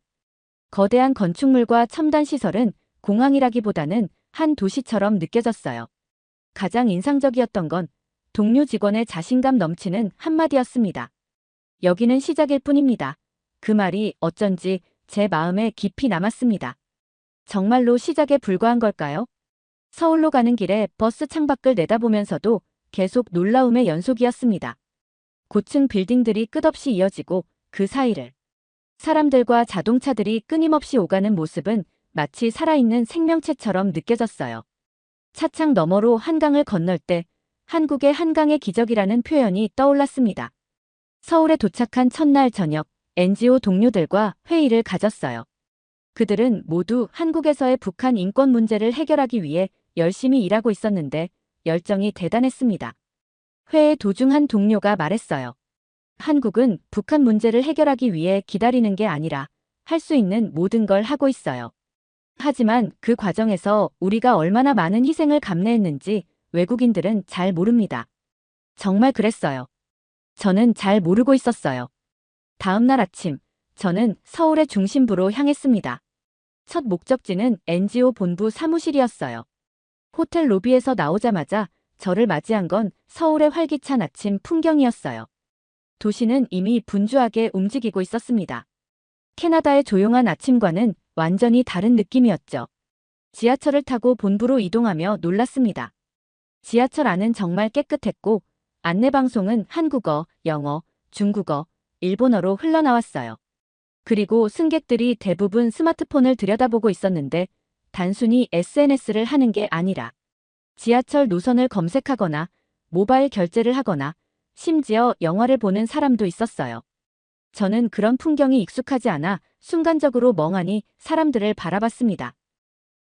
거대한 건축물과 첨단 시설은 공항이라기보다는 한 도시처럼 느껴졌어요. 가장 인상적이었던 건 동료 직원의 자신감 넘치는 한마디였습니다. 여기는 시작일 뿐입니다. 그 말이 어쩐지 제 마음에 깊이 남았습니다. 정말로 시작에 불과한 걸까요? 서울로 가는 길에 버스 창밖을 내다보면서도 계속 놀라움의 연속이었습니다. 고층 빌딩들이 끝없이 이어지고 그 사이를 사람들과 자동차들이 끊임없이 오가는 모습은 마치 살아있는 생명체처럼 느껴졌어요. 차창 너머로 한강을 건널 때 한국의 한강의 기적이라는 표현이 떠올랐습니다. 서울에 도착한 첫날 저녁, NGO 동료들과 회의를 가졌어요. 그들은 모두 한국에서의 북한 인권 문제를 해결하기 위해 열심히 일하고 있었는데 열정이 대단했습니다. 회의 도중 한 동료가 말했어요. 한국은 북한 문제를 해결하기 위해 기다리는 게 아니라 할 수 있는 모든 걸 하고 있어요. 하지만 그 과정에서 우리가 얼마나 많은 희생을 감내했는지 외국인들은 잘 모릅니다. 정말 그랬어요. 저는 잘 모르고 있었어요. 다음 날 아침, 저는 서울의 중심부로 향했습니다. 첫 목적지는 NGO 본부 사무실이었어요. 호텔 로비에서 나오자마자 저를 맞이한 건 서울의 활기찬 아침 풍경이었어요. 도시는 이미 분주하게 움직이고 있었습니다. 캐나다의 조용한 아침과는 완전히 다른 느낌이었죠. 지하철을 타고 본부로 이동하며 놀랐습니다. 지하철 안은 정말 깨끗했고 안내방송은 한국어, 영어, 중국어, 일본어로 흘러나왔어요. 그리고 승객들이 대부분 스마트폰을 들여다보고 있었는데 단순히 SNS를 하는 게 아니라 지하철 노선을 검색하거나 모바일 결제를 하거나 심지어 영화를 보는 사람도 있었어요. 저는 그런 풍경이 익숙하지 않아 순간적으로 멍하니 사람들을 바라봤습니다.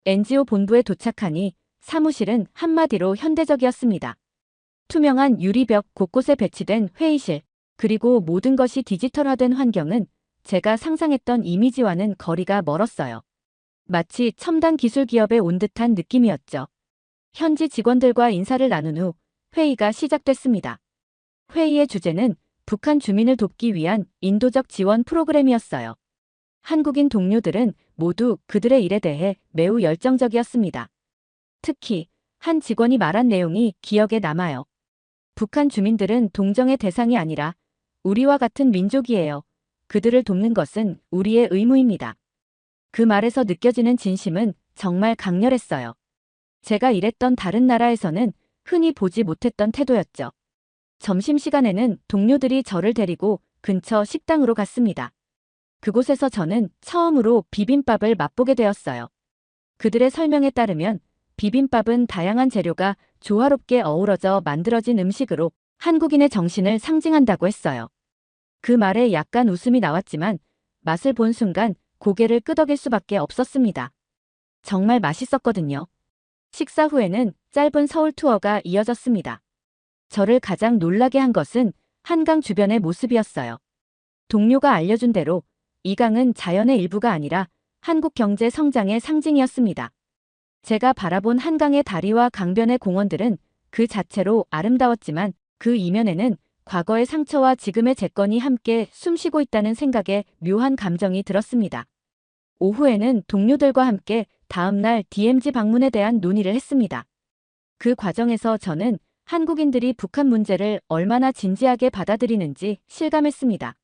NGO 본부에 도착하니 사무실은 한마디로 현대적이었습니다. 투명한 유리벽 곳곳에 배치된 회의실, 그리고 모든 것이 디지털화된 환경은 제가 상상했던 이미지와는 거리가 멀었어요. 마치 첨단 기술 기업에 온 듯한 느낌이었죠. 현지 직원들과 인사를 나눈 후 회의가 시작됐습니다. 회의의 주제는 북한 주민을 돕기 위한 인도적 지원 프로그램이었어요. 한국인 동료들은 모두 그들의 일에 대해 매우 열정적이었습니다. 특히 한 직원이 말한 내용이 기억에 남아요. 북한 주민들은 동정의 대상이 아니라 우리와 같은 민족이에요. 그들을 돕는 것은 우리의 의무입니다. 그 말에서 느껴지는 진심은 정말 강렬했어요. 제가 일했던 다른 나라에서는 흔히 보지 못했던 태도였죠. 점심시간에는 동료들이 저를 데리고 근처 식당으로 갔습니다. 그곳에서 저는 처음으로 비빔밥을 맛보게 되었어요. 그들의 설명에 따르면 비빔밥은 다양한 재료가 조화롭게 어우러져 만들어진 음식으로 한국인의 정신을 상징한다고 했어요. 그 말에 약간 웃음이 나왔지만 맛을 본 순간 고개를 끄덕일 수밖에 없었습니다. 정말 맛있었거든요. 식사 후에는 짧은 서울 투어가 이어졌습니다. 저를 가장 놀라게 한 것은 한강 주변의 모습이었어요. 동료가 알려준 대로 이 강은 자연의 일부가 아니라 한국 경제 성장의 상징이었습니다. 제가 바라본 한강의 다리와 강변의 공원들은 그 자체로 아름다웠지만 그 이면에는 과거의 상처와 지금의 재건이 함께 숨쉬고 있다는 생각에 묘한 감정이 들었습니다. 오후에는 동료들과 함께 다음날 DMZ 방문에 대한 논의를 했습니다. 그 과정에서 저는 한국인들이 북한 문제를 얼마나 진지하게 받아들이는지 실감했습니다.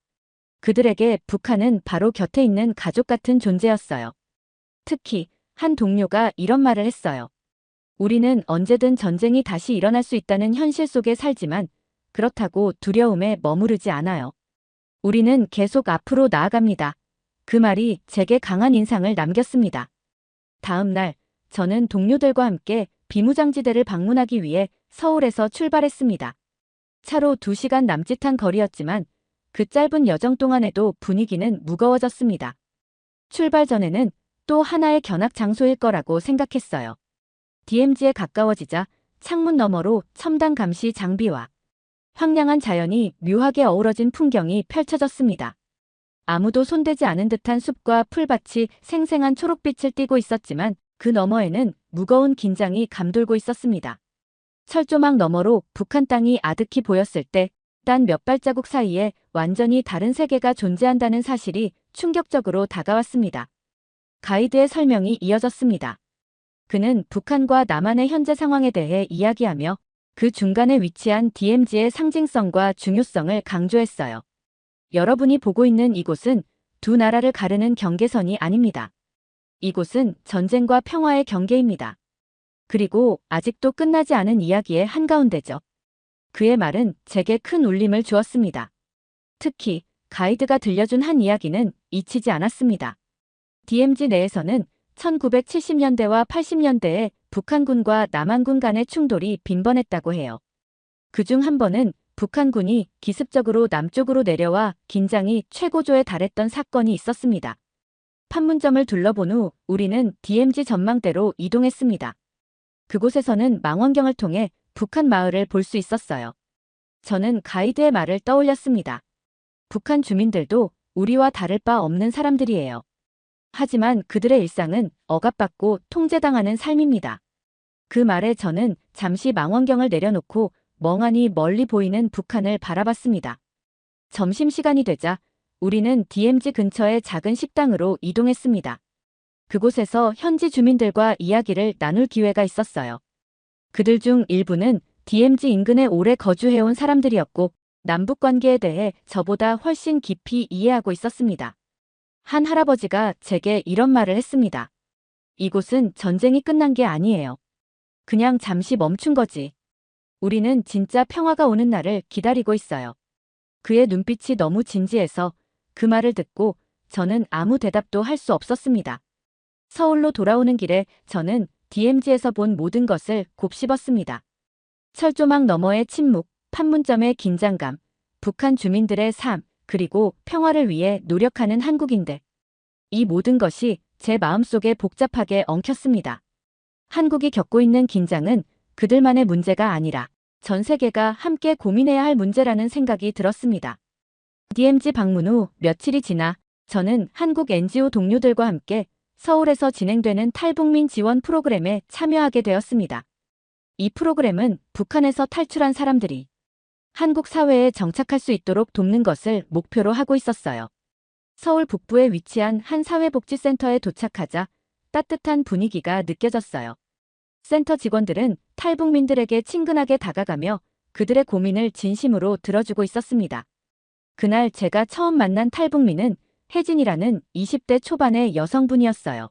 그들에게 북한은 바로 곁에 있는 가족 같은 존재였어요. 특히 한 동료가 이런 말을 했어요. 우리는 언제든 전쟁이 다시 일어날 수 있다는 현실 속에 살지만 그렇다고 두려움에 머무르지 않아요. 우리는 계속 앞으로 나아갑니다. 그 말이 제게 강한 인상을 남겼습니다. 다음 날 저는 동료들과 함께 비무장지대를 방문하기 위해 서울에서 출발했습니다. 차로 2시간 남짓한 거리였지만 그 짧은 여정 동안에도 분위기는 무거워졌습니다. 출발 전에는 또 하나의 견학 장소일 거라고 생각했어요. DMZ에 가까워지자 창문 너머로 첨단 감시 장비와 황량한 자연이 묘하게 어우러진 풍경이 펼쳐졌습니다. 아무도 손대지 않은 듯한 숲과 풀밭이 생생한 초록빛을 띠고 있었지만 그 너머에는 무거운 긴장이 감돌고 있었습니다. 철조망 너머로 북한 땅이 아득히 보였을 때 단 몇 발자국 사이에 완전히 다른 세계가 존재한다는 사실이 충격적으로 다가왔습니다. 가이드의 설명이 이어졌습니다. 그는 북한과 남한의 현재 상황에 대해 이야기하며 그 중간에 위치한 DMZ의 상징성과 중요성을 강조했어요. 여러분이 보고 있는 이곳은 두 나라를 가르는 경계선이 아닙니다. 이곳은 전쟁과 평화의 경계입니다. 그리고 아직도 끝나지 않은 이야기의 한가운데죠. 그의 말은 제게 큰 울림을 주었습니다. 특히 가이드가 들려준 한 이야기는 잊히지 않았습니다. DMZ 내에서는 1970년대와 80년대에 북한군과 남한군 간의 충돌이 빈번했다고 해요. 그중 한 번은 북한군이 기습적으로 남쪽으로 내려와 긴장이 최고조에 달했던 사건이 있었습니다. 판문점을 둘러본 후 우리는 DMZ 전망대로 이동했습니다. 그곳에서는 망원경을 통해 북한 마을을 볼 수 있었어요. 저는 가이드의 말을 떠올렸습니다. 북한 주민들도 우리와 다를 바 없는 사람들이에요. 하지만 그들의 일상은 억압받고 통제당하는 삶입니다. 그 말에 저는 잠시 망원경을 내려놓고 멍하니 멀리 보이는 북한을 바라봤습니다. 점심시간이 되자 우리는 DMZ 근처의 작은 식당으로 이동했습니다. 그곳에서 현지 주민들과 이야기를 나눌 기회가 있었어요. 그들 중 일부는 DMZ 인근에 오래 거주해온 사람들이었고 남북 관계에 대해 저보다 훨씬 깊이 이해하고 있었습니다. 한 할아버지가 제게 이런 말을 했습니다. 이곳은 전쟁이 끝난 게 아니에요. 그냥 잠시 멈춘 거지. 우리는 진짜 평화가 오는 날을 기다리고 있어요. 그의 눈빛이 너무 진지해서 그 말을 듣고 저는 아무 대답도 할 수 없었습니다. 서울로 돌아오는 길에 저는 DMZ에서 본 모든 것을 곱씹었습니다. 철조망 너머의 침묵, 판문점의 긴장감, 북한 주민들의 삶, 그리고 평화를 위해 노력하는 한국인들. 이 모든 것이 제 마음속에 복잡하게 엉켰습니다. 한국이 겪고 있는 긴장은 그들만의 문제가 아니라 전 세계가 함께 고민해야 할 문제라는 생각이 들었습니다. DMZ 방문 후 며칠이 지나 저는 한국 NGO 동료들과 함께 서울에서 진행되는 탈북민 지원 프로그램에 참여하게 되었습니다. 이 프로그램은 북한에서 탈출한 사람들이 한국 사회에 정착할 수 있도록 돕는 것을 목표로 하고 있었어요. 서울 북부에 위치한 한 사회복지센터에 도착하자 따뜻한 분위기가 느껴졌어요. 센터 직원들은 탈북민들에게 친근하게 다가가며 그들의 고민을 진심으로 들어주고 있었습니다. 그날 제가 처음 만난 탈북민은 혜진이라는 20대 초반의 여성분이었어요.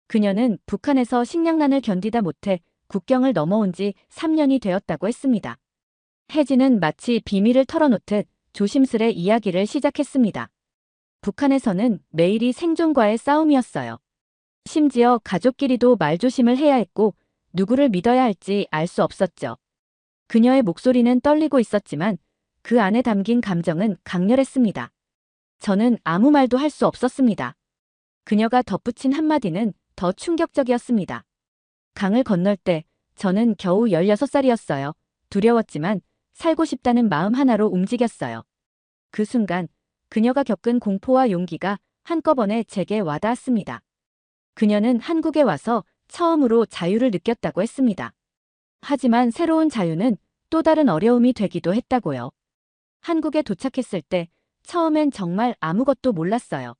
그녀는 북한에서 식량난을 견디다 못해 국경을 넘어온 지 3년이 되었다고 했습니다. 혜진은 마치 비밀을 털어놓듯 조심스레 이야기를 시작했습니다. 북한에서는 매일이 생존과의 싸움이었어요. 심지어 가족끼리도 말조심을 해야 했고 누구를 믿어야 할지 알 수 없었죠. 그녀의 목소리는 떨리고 있었지만 그 안에 담긴 감정은 강렬했습니다. 저는 아무 말도 할 수 없었습니다. 그녀가 덧붙인 한마디는 더 충격적이었습니다. 강을 건널 때 저는 겨우 16살이었어요. 두려웠지만 살고 싶다는 마음 하나로 움직였어요. 그 순간 그녀가 겪은 공포와 용기가 한꺼번에 제게 와닿았습니다. 그녀는 한국에 와서 처음으로 자유를 느꼈다고 했습니다. 하지만 새로운 자유는 또 다른 어려움이 되기도 했다고요. 한국에 도착했을 때 처음엔 정말 아무것도 몰랐어요.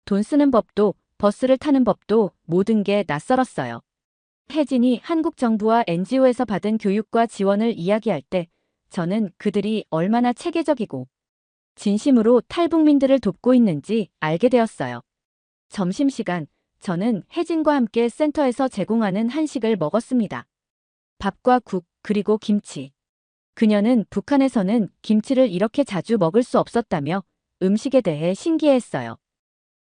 돈 쓰는 법도 버스를 타는 법도 모든 게 낯설었어요. 혜진이 한국 정부와 NGO에서 받은 교육과 지원을 이야기할 때 저는 그들이 얼마나 체계적이고 진심으로 탈북민들을 돕고 있는지 알게 되었어요. 점심시간, 저는 혜진과 함께 센터에서 제공하는 한식을 먹었습니다. 밥과 국, 그리고 김치. 그녀는 북한에서는 김치를 이렇게 자주 먹을 수 없었다며 음식에 대해 신기해했어요.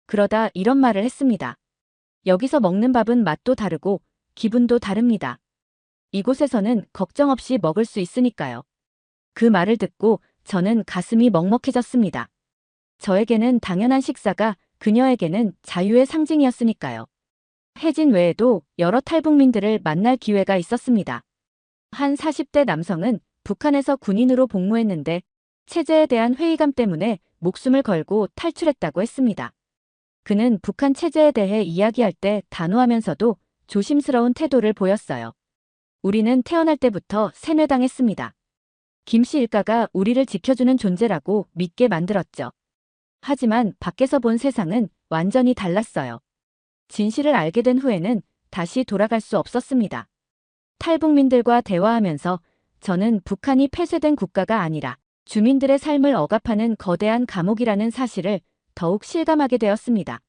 그러다 이런 말을 했습니다. 여기서 먹는 밥은 맛도 다르고 기분도 다릅니다. 이곳에서는 걱정 없이 먹을 수 있으니까요. 그 말을 듣고 저는 가슴이 먹먹해졌습니다. 저에게는 당연한 식사가 그녀에게는 자유의 상징이었으니까요. 혜진 외에도 여러 탈북민들을 만날 기회가 있었습니다. 한 40대 남성은 북한에서 군인으로 복무했는데 체제에 대한 회의감 때문에 목숨을 걸고 탈출했다고 했습니다. 그는 북한 체제에 대해 이야기할 때 단호하면서도 조심스러운 태도를 보였어요. 우리는 태어날 때부터 세뇌당했습니다. 김씨 일가가 우리를 지켜주는 존재라고 믿게 만들었죠. 하지만 밖에서 본 세상은 완전히 달랐어요. 진실을 알게 된 후에는 다시 돌아갈 수 없었습니다. 탈북민들과 대화하면서 저는 북한이 폐쇄된 국가가 아니라 주민들의 삶을 억압하는 거대한 감옥이라는 사실을 더욱 실감하게 되었습니다.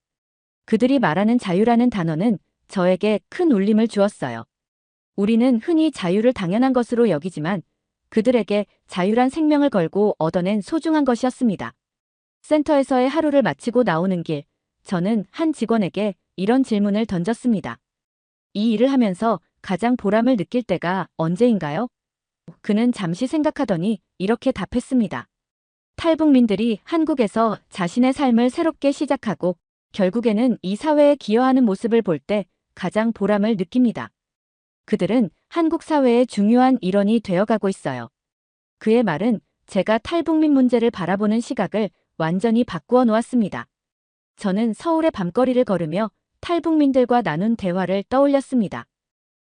그들이 말하는 자유라는 단어는 저에게 큰 울림을 주었어요. 우리는 흔히 자유를 당연한 것으로 여기지만 그들에게 자유란 생명을 걸고 얻어낸 소중한 것이었습니다. 센터에서의 하루를 마치고 나오는 길, 저는 한 직원에게 이런 질문을 던졌습니다. 이 일을 하면서 가장 보람을 느낄 때가 언제인가요? 그는 잠시 생각하더니 이렇게 답했습니다. 탈북민들이 한국에서 자신의 삶을 새롭게 시작하고 결국에는 이 사회에 기여하는 모습을 볼 때 가장 보람을 느낍니다. 그들은 한국 사회의 중요한 일원이 되어가고 있어요. 그의 말은 제가 탈북민 문제를 바라보는 시각을 완전히 바꾸어 놓았습니다. 저는 서울의 밤거리를 걸으며 탈북민들과 나눈 대화를 떠올렸습니다.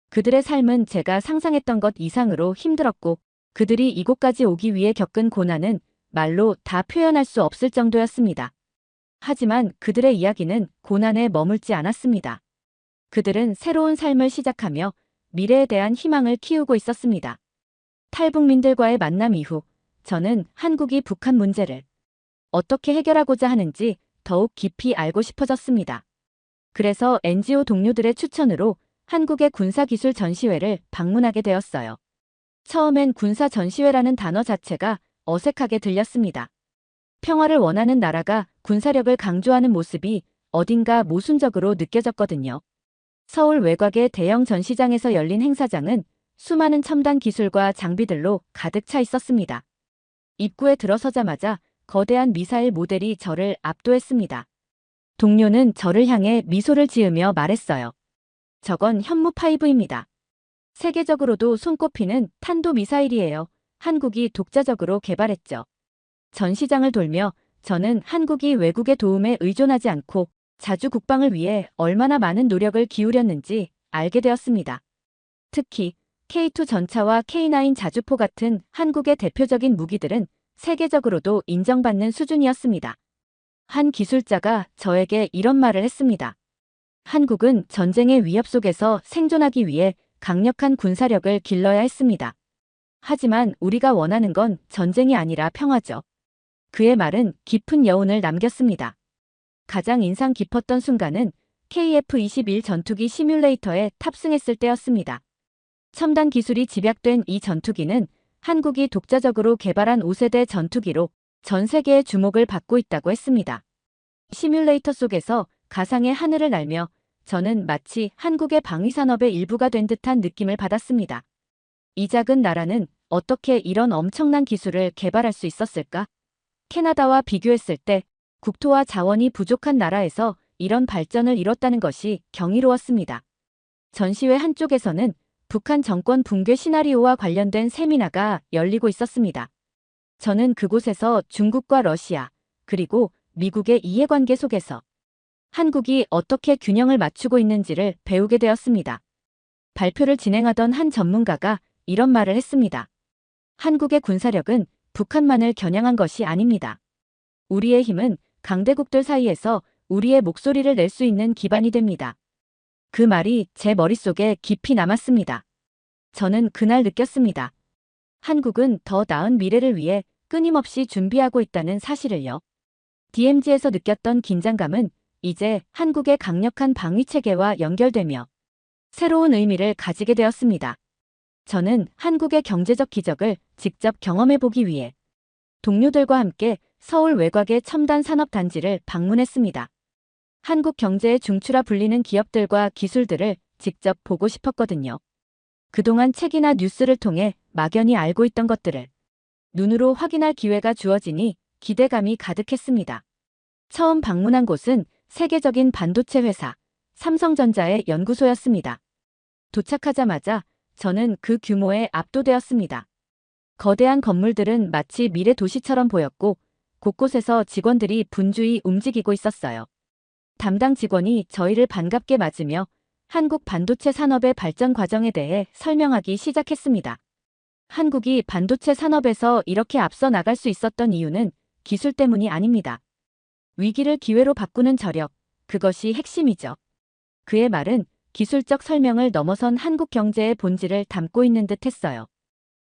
그들의 삶은 제가 상상했던 것 이상으로 힘들었고 그들이 이곳까지 오기 위해 겪은 고난은 말로 다 표현할 수 없을 정도였습니다. 하지만 그들의 이야기는 고난에 머물지 않았습니다. 그들은 새로운 삶을 시작하며 미래에 대한 희망을 키우고 있었습니다. 탈북민들과의 만남 이후 저는 한국이 북한 문제를 어떻게 해결하고자 하는지 더욱 깊이 알고 싶어졌습니다. 그래서 NGO 동료들의 추천으로 한국의 군사기술 전시회를 방문하게 되었어요. 처음엔 군사 전시회라는 단어 자체가 어색하게 들렸습니다. 평화를 원하는 나라가 군사력을 강조하는 모습이 어딘가 모순적으로 느껴졌거든요. 서울 외곽의 대형 전시장에서 열린 행사장은 수많은 첨단 기술과 장비들로 가득 차 있었습니다. 입구에 들어서자마자 거대한 미사일 모델이 저를 압도했습니다. 동료는 저를 향해 미소를 지으며 말했어요. 저건 현무5입니다. 세계적으로도 손꼽히는 탄도미사일이에요. 한국이 독자적으로 개발했죠. 전시장을 돌며 저는 한국이 외국의 도움에 의존하지 않고 자주 국방을 위해 얼마나 많은 노력을 기울였는지 알게 되었습니다. 특히 K2 전차와 K9 자주포 같은 한국의 대표적인 무기들은 세계적으로도 인정받는 수준이었습니다. 한 기술자가 저에게 이런 말을 했습니다. 한국은 전쟁의 위협 속에서 생존하기 위해 강력한 군사력을 길러야 했습니다. 하지만 우리가 원하는 건 전쟁이 아니라 평화죠. 그의 말은 깊은 여운을 남겼습니다. 가장 인상 깊었던 순간은 KF-21 전투기 시뮬레이터에 탑승했을 때였습니다. 첨단 기술이 집약된 이 전투기는 한국이 독자적으로 개발한 5세대 전투기로 전 세계의 주목을 받고 있다고 했습니다. 시뮬레이터 속에서 가상의 하늘을 날며 저는 마치 한국의 방위산업의 일부가 된 듯한 느낌을 받았습니다. 이 작은 나라는 어떻게 이런 엄청난 기술을 개발할 수 있었을까? 캐나다와 비교했을 때 국토와 자원이 부족한 나라에서 이런 발전을 이뤘다는 것이 경이로웠습니다. 전시회 한쪽에서는 북한 정권 붕괴 시나리오와 관련된 세미나가 열리고 있었습니다. 저는 그곳에서 중국과 러시아, 그리고 미국의 이해관계 속에서 한국이 어떻게 균형을 맞추고 있는지를 배우게 되었습니다. 발표를 진행하던 한 전문가가 이런 말을 했습니다. 한국의 군사력은 북한만을 겨냥한 것이 아닙니다. 우리의 힘은 강대국들 사이에서 우리의 목소리를 낼 수 있는 기반이 됩니다. 그 말이 제 머릿속에 깊이 남았습니다. 저는 그날 느꼈습니다. 한국은 더 나은 미래를 위해 끊임없이 준비하고 있다는 사실을요. DMZ에서 느꼈던 긴장감은 이제 한국의 강력한 방위체계와 연결되며 새로운 의미를 가지게 되었습니다. 저는 한국의 경제적 기적을 직접 경험해보기 위해 동료들과 함께 서울 외곽의 첨단 산업단지를 방문했습니다. 한국 경제의 중추라 불리는 기업들과 기술들을 직접 보고 싶었거든요. 그동안 책이나 뉴스를 통해 막연히 알고 있던 것들을 눈으로 확인할 기회가 주어지니 기대감이 가득했습니다. 처음 방문한 곳은 세계적인 반도체 회사 삼성전자의 연구소였습니다. 도착하자마자 저는 그 규모에 압도되었습니다. 거대한 건물들은 마치 미래 도시처럼 보였고 곳곳에서 직원들이 분주히 움직이고 있었어요. 담당 직원이 저희를 반갑게 맞으며 한국 반도체 산업의 발전 과정에 대해 설명하기 시작했습니다. 한국이 반도체 산업에서 이렇게 앞서 나갈 수 있었던 이유는 기술 때문이 아닙니다. 위기를 기회로 바꾸는 저력, 그것이 핵심이죠. 그의 말은 기술적 설명을 넘어선 한국 경제의 본질을 담고 있는 듯 했어요.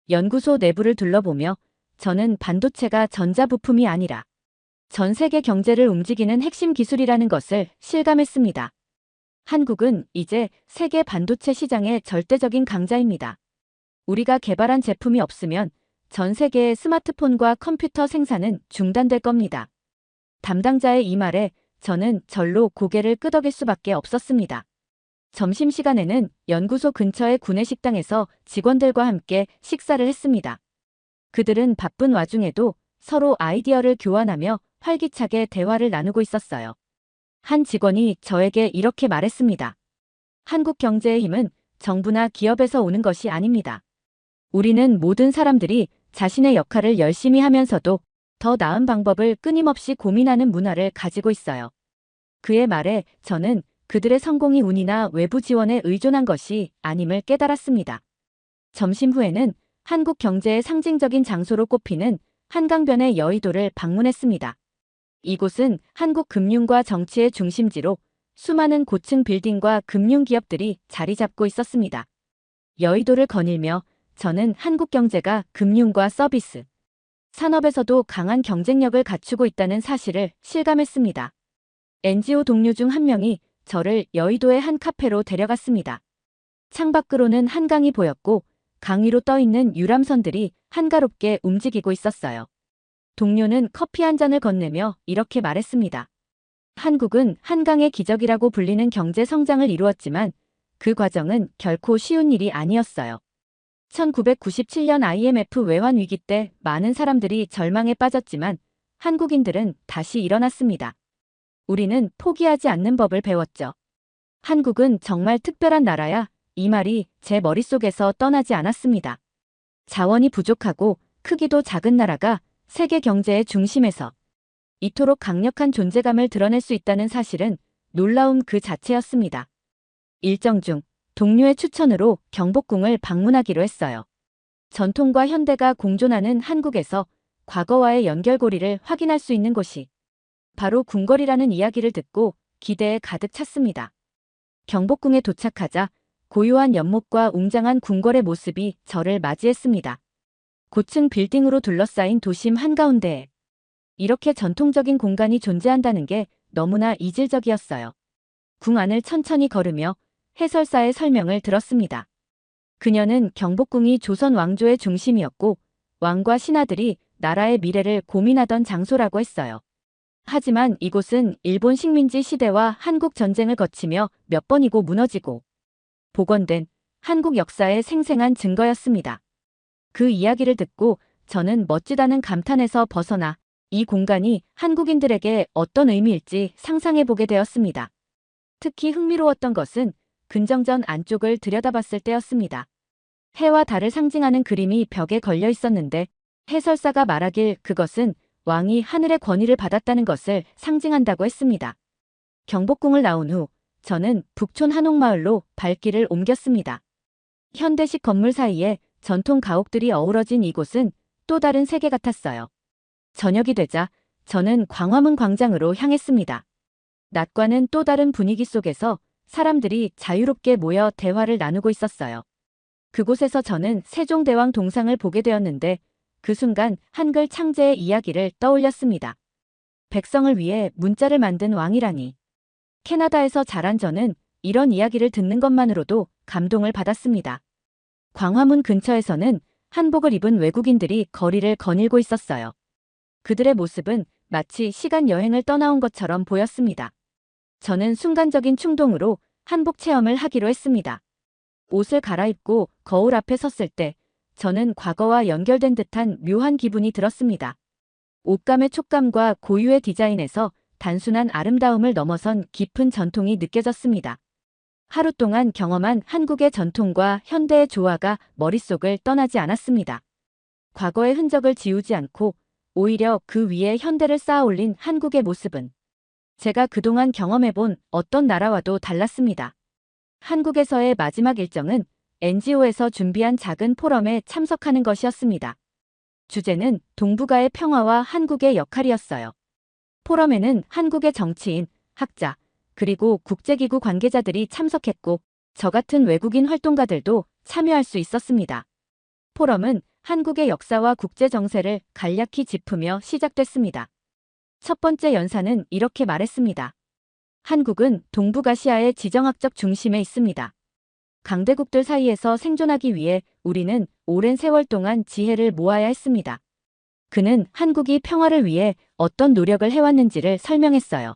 연구소 내부를 둘러보며 저는 반도체가 전자부품이 아니라 전 세계 경제를 움직이는 핵심 기술이라는 것을 실감했습니다. 한국은 이제 세계 반도체 시장의 절대적인 강자입니다. 우리가 개발한 제품이 없으면 전 세계의 스마트폰과 컴퓨터 생산은 중단될 겁니다. 담당자의 이 말에 저는 절로 고개를 끄덕일 수밖에 없었습니다. 점심시간에는 연구소 근처의 구내식당에서 직원들과 함께 식사를 했습니다. 그들은 바쁜 와중에도 서로 아이디어를 교환하며 활기차게 대화를 나누고 있었어요. 한 직원이 저에게 이렇게 말했습니다. 한국 경제의 힘은 정부나 기업에서 오는 것이 아닙니다. 우리는 모든 사람들이 자신의 역할을 열심히 하면서도 더 나은 방법을 끊임없이 고민하는 문화를 가지고 있어요. 그의 말에 저는 그들의 성공이 운이나 외부 지원에 의존한 것이 아님을 깨달았습니다. 점심 후에는 한국 경제의 상징적인 장소로 꼽히는 한강변의 여의도를 방문했습니다. 이곳은 한국 금융과 정치의 중심지로 수많은 고층 빌딩과 금융기업들이 자리 잡고 있었습니다. 여의도를 거닐며 저는 한국 경제가 금융과 서비스, 산업에서도 강한 경쟁력을 갖추고 있다는 사실을 실감했습니다. NGO 동료 중 한 명이 저를 여의도의 한 카페로 데려갔습니다. 창밖으로는 한강이 보였고 강 위로 떠있는 유람선들이 한가롭게 움직이고 있었어요. 동료는 커피 한 잔을 건네며 이렇게 말했습니다. 한국은 한강의 기적이라고 불리는 경제 성장을 이루었지만 그 과정은 결코 쉬운 일이 아니었어요. 1997년 IMF 외환 위기 때 많은 사람들이 절망에 빠졌지만 한국인들은 다시 일어났습니다. 우리는 포기하지 않는 법을 배웠죠. 한국은 정말 특별한 나라야. 이 말이 제 머릿속에서 떠나지 않았습니다. 자원이 부족하고 크기도 작은 나라가 세계 경제의 중심에서 이토록 강력한 존재감을 드러낼 수 있다는 사실은 놀라움 그 자체였습니다. 일정 중 동료의 추천으로 경복궁을 방문하기로 했어요. 전통과 현대가 공존하는 한국에서 과거와의 연결고리를 확인할 수 있는 곳이 바로 궁궐이라는 이야기를 듣고 기대에 가득 찼습니다. 경복궁에 도착하자 고요한 연못과 웅장한 궁궐의 모습이 저를 맞이했습니다. 고층 빌딩으로 둘러싸인 도심 한가운데에 이렇게 전통적인 공간이 존재한다는 게 너무나 이질적이었어요. 궁 안을 천천히 걸으며 해설사의 설명을 들었습니다. 그녀는 경복궁이 조선 왕조의 중심이었고 왕과 신하들이 나라의 미래를 고민하던 장소라고 했어요. 하지만 이곳은 일본 식민지 시대와 한국 전쟁을 거치며 몇 번이고 무너지고 복원된 한국 역사의 생생한 증거였습니다. 그 이야기를 듣고 저는 멋지다는 감탄에서 벗어나 이 공간이 한국인들에게 어떤 의미일지 상상해보게 되었습니다. 특히 흥미로웠던 것은 근정전 안쪽을 들여다봤을 때였습니다. 해와 달을 상징하는 그림이 벽에 걸려 있었는데 해설사가 말하길 그것은 왕이 하늘의 권위를 받았다는 것을 상징한다고 했습니다. 경복궁을 나온 후 저는 북촌 한옥마을로 발길을 옮겼습니다. 현대식 건물 사이에 전통 가옥들이 어우러진 이곳은 또 다른 세계 같았어요. 저녁이 되자 저는 광화문 광장으로 향했습니다. 낮과는 또 다른 분위기 속에서 사람들이 자유롭게 모여 대화를 나누고 있었어요. 그곳에서 저는 세종대왕 동상을 보게 되었는데 그 순간 한글 창제의 이야기를 떠올렸습니다. 백성을 위해 문자를 만든 왕이라니. 캐나다에서 자란 저는 이런 이야기를 듣는 것만으로도 감동을 받았습니다. 광화문 근처에서는 한복을 입은 외국인들이 거리를 거닐고 있었어요. 그들의 모습은 마치 시간 여행을 떠나온 것처럼 보였습니다. 저는 순간적인 충동으로 한복 체험을 하기로 했습니다. 옷을 갈아입고 거울 앞에 섰을 때 저는 과거와 연결된 듯한 묘한 기분이 들었습니다. 옷감의 촉감과 고유의 디자인에서 단순한 아름다움을 넘어선 깊은 전통이 느껴졌습니다. 하루 동안 경험한 한국의 전통과 현대의 조화가 머릿속을 떠나지 않았습니다. 과거의 흔적을 지우지 않고 오히려 그 위에 현대를 쌓아 올린 한국의 모습은 제가 그동안 경험해본 어떤 나라와도 달랐습니다. 한국에서의 마지막 일정은 NGO에서 준비한 작은 포럼에 참석하는 것이었습니다. 주제는 동북아의 평화와 한국의 역할이었어요. 포럼에는 한국의 정치인, 학자, 그리고 국제기구 관계자들이 참석했고, 저 같은 외국인 활동가들도 참여할 수 있었습니다. 포럼은 한국의 역사와 국제 정세를 간략히 짚으며 시작됐습니다. 첫 번째 연사는 이렇게 말했습니다. 한국은 동북아시아의 지정학적 중심에 있습니다. 강대국들 사이에서 생존하기 위해 우리는 오랜 세월 동안 지혜를 모아야 했습니다. 그는 한국이 평화를 위해 어떤 노력을 해왔는지를 설명했어요.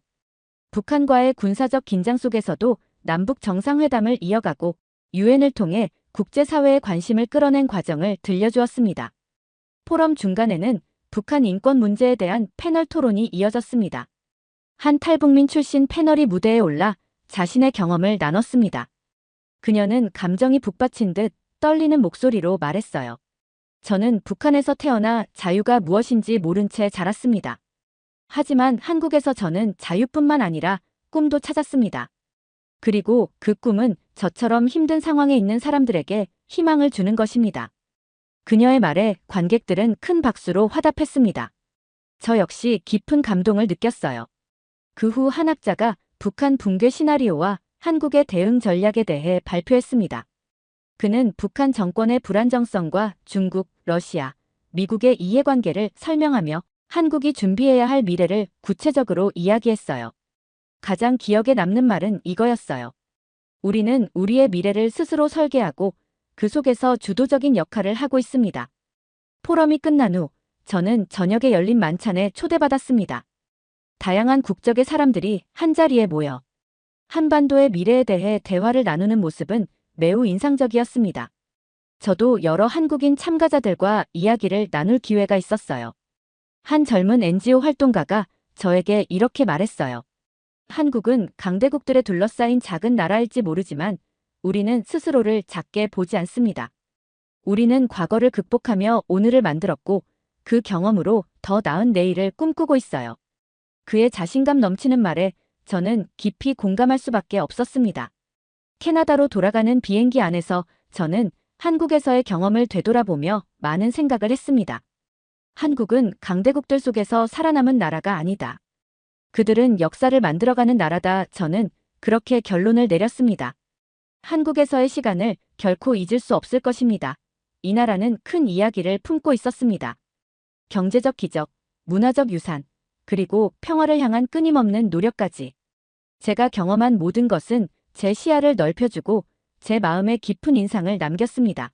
북한과의 군사적 긴장 속에서도 남북 정상회담을 이어가고 유엔을 통해 국제사회의 관심을 끌어낸 과정을 들려주었습니다. 포럼 중간에는 북한 인권 문제에 대한 패널 토론이 이어졌습니다. 한 탈북민 출신 패널이 무대에 올라 자신의 경험을 나눴습니다. 그녀는 감정이 북받친 듯 떨리는 목소리로 말했어요. 저는 북한에서 태어나 자유가 무엇인지 모른 채 자랐습니다. 하지만 한국에서 저는 자유뿐만 아니라 꿈도 찾았습니다. 그리고 그 꿈은 저처럼 힘든 상황에 있는 사람들에게 희망을 주는 것입니다. 그녀의 말에 관객들은 큰 박수로 화답했습니다. 저 역시 깊은 감동을 느꼈어요. 그 후 한 학자가 북한 붕괴 시나리오와 한국의 대응 전략에 대해 발표했습니다. 그는 북한 정권의 불안정성과 중국, 러시아, 미국의 이해관계를 설명하며 한국이 준비해야 할 미래를 구체적으로 이야기했어요. 가장 기억에 남는 말은 이거였어요. 우리는 우리의 미래를 스스로 설계하고 그 속에서 주도적인 역할을 하고 있습니다. 포럼이 끝난 후 저는 저녁에 열린 만찬에 초대받았습니다. 다양한 국적의 사람들이 한자리에 모여 한반도의 미래에 대해 대화를 나누는 모습은 매우 인상적이었습니다. 저도 여러 한국인 참가자들과 이야기를 나눌 기회가 있었어요. 한 젊은 NGO 활동가가 저에게 이렇게 말했어요. 한국은 강대국들에 둘러싸인 작은 나라일지 모르지만 우리는 스스로를 작게 보지 않습니다. 우리는 과거를 극복하며 오늘을 만들었고 그 경험으로 더 나은 내일을 꿈꾸고 있어요. 그의 자신감 넘치는 말에 저는 깊이 공감할 수밖에 없었습니다. 캐나다로 돌아가는 비행기 안에서 저는 한국에서의 경험을 되돌아보며 많은 생각을 했습니다. 한국은 강대국들 속에서 살아남은 나라가 아니다. 그들은 역사를 만들어가는 나라다. 저는 그렇게 결론을 내렸습니다. 한국에서의 시간을 결코 잊을 수 없을 것입니다. 이 나라는 큰 이야기를 품고 있었습니다. 경제적 기적, 문화적 유산, 그리고 평화를 향한 끊임없는 노력까지. 제가 경험한 모든 것은 제 시야를 넓혀주고 제 마음에 깊은 인상을 남겼습니다.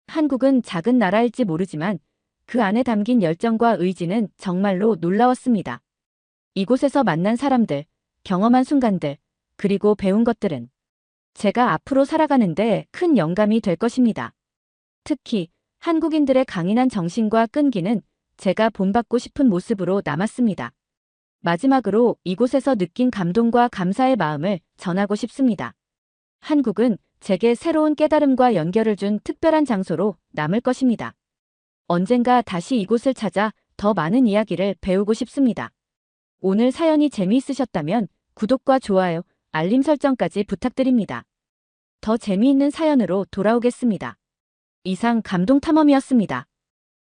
한국은 작은 나라일지 모르지만 그 안에 담긴 열정과 의지는 정말로 놀라웠습니다. 이곳에서 만난 사람들, 경험한 순간들, 그리고 배운 것들은 제가 앞으로 살아가는데 큰 영감이 될 것입니다. 특히 한국인들의 강인한 정신과 끈기는 제가 본받고 싶은 모습으로 남았습니다. 마지막으로 이곳에서 느낀 감동과 감사의 마음을 전하고 싶습니다. 한국은 제게 새로운 깨달음과 연결을 준 특별한 장소로 남을 것입니다. 언젠가 다시 이곳을 찾아 더 많은 이야기를 배우고 싶습니다. 오늘 사연이 재미있으셨다면 구독과 좋아요, 알림 설정까지 부탁드립니다. 더 재미있는 사연으로 돌아오겠습니다. 이상 감동탐험이었습니다.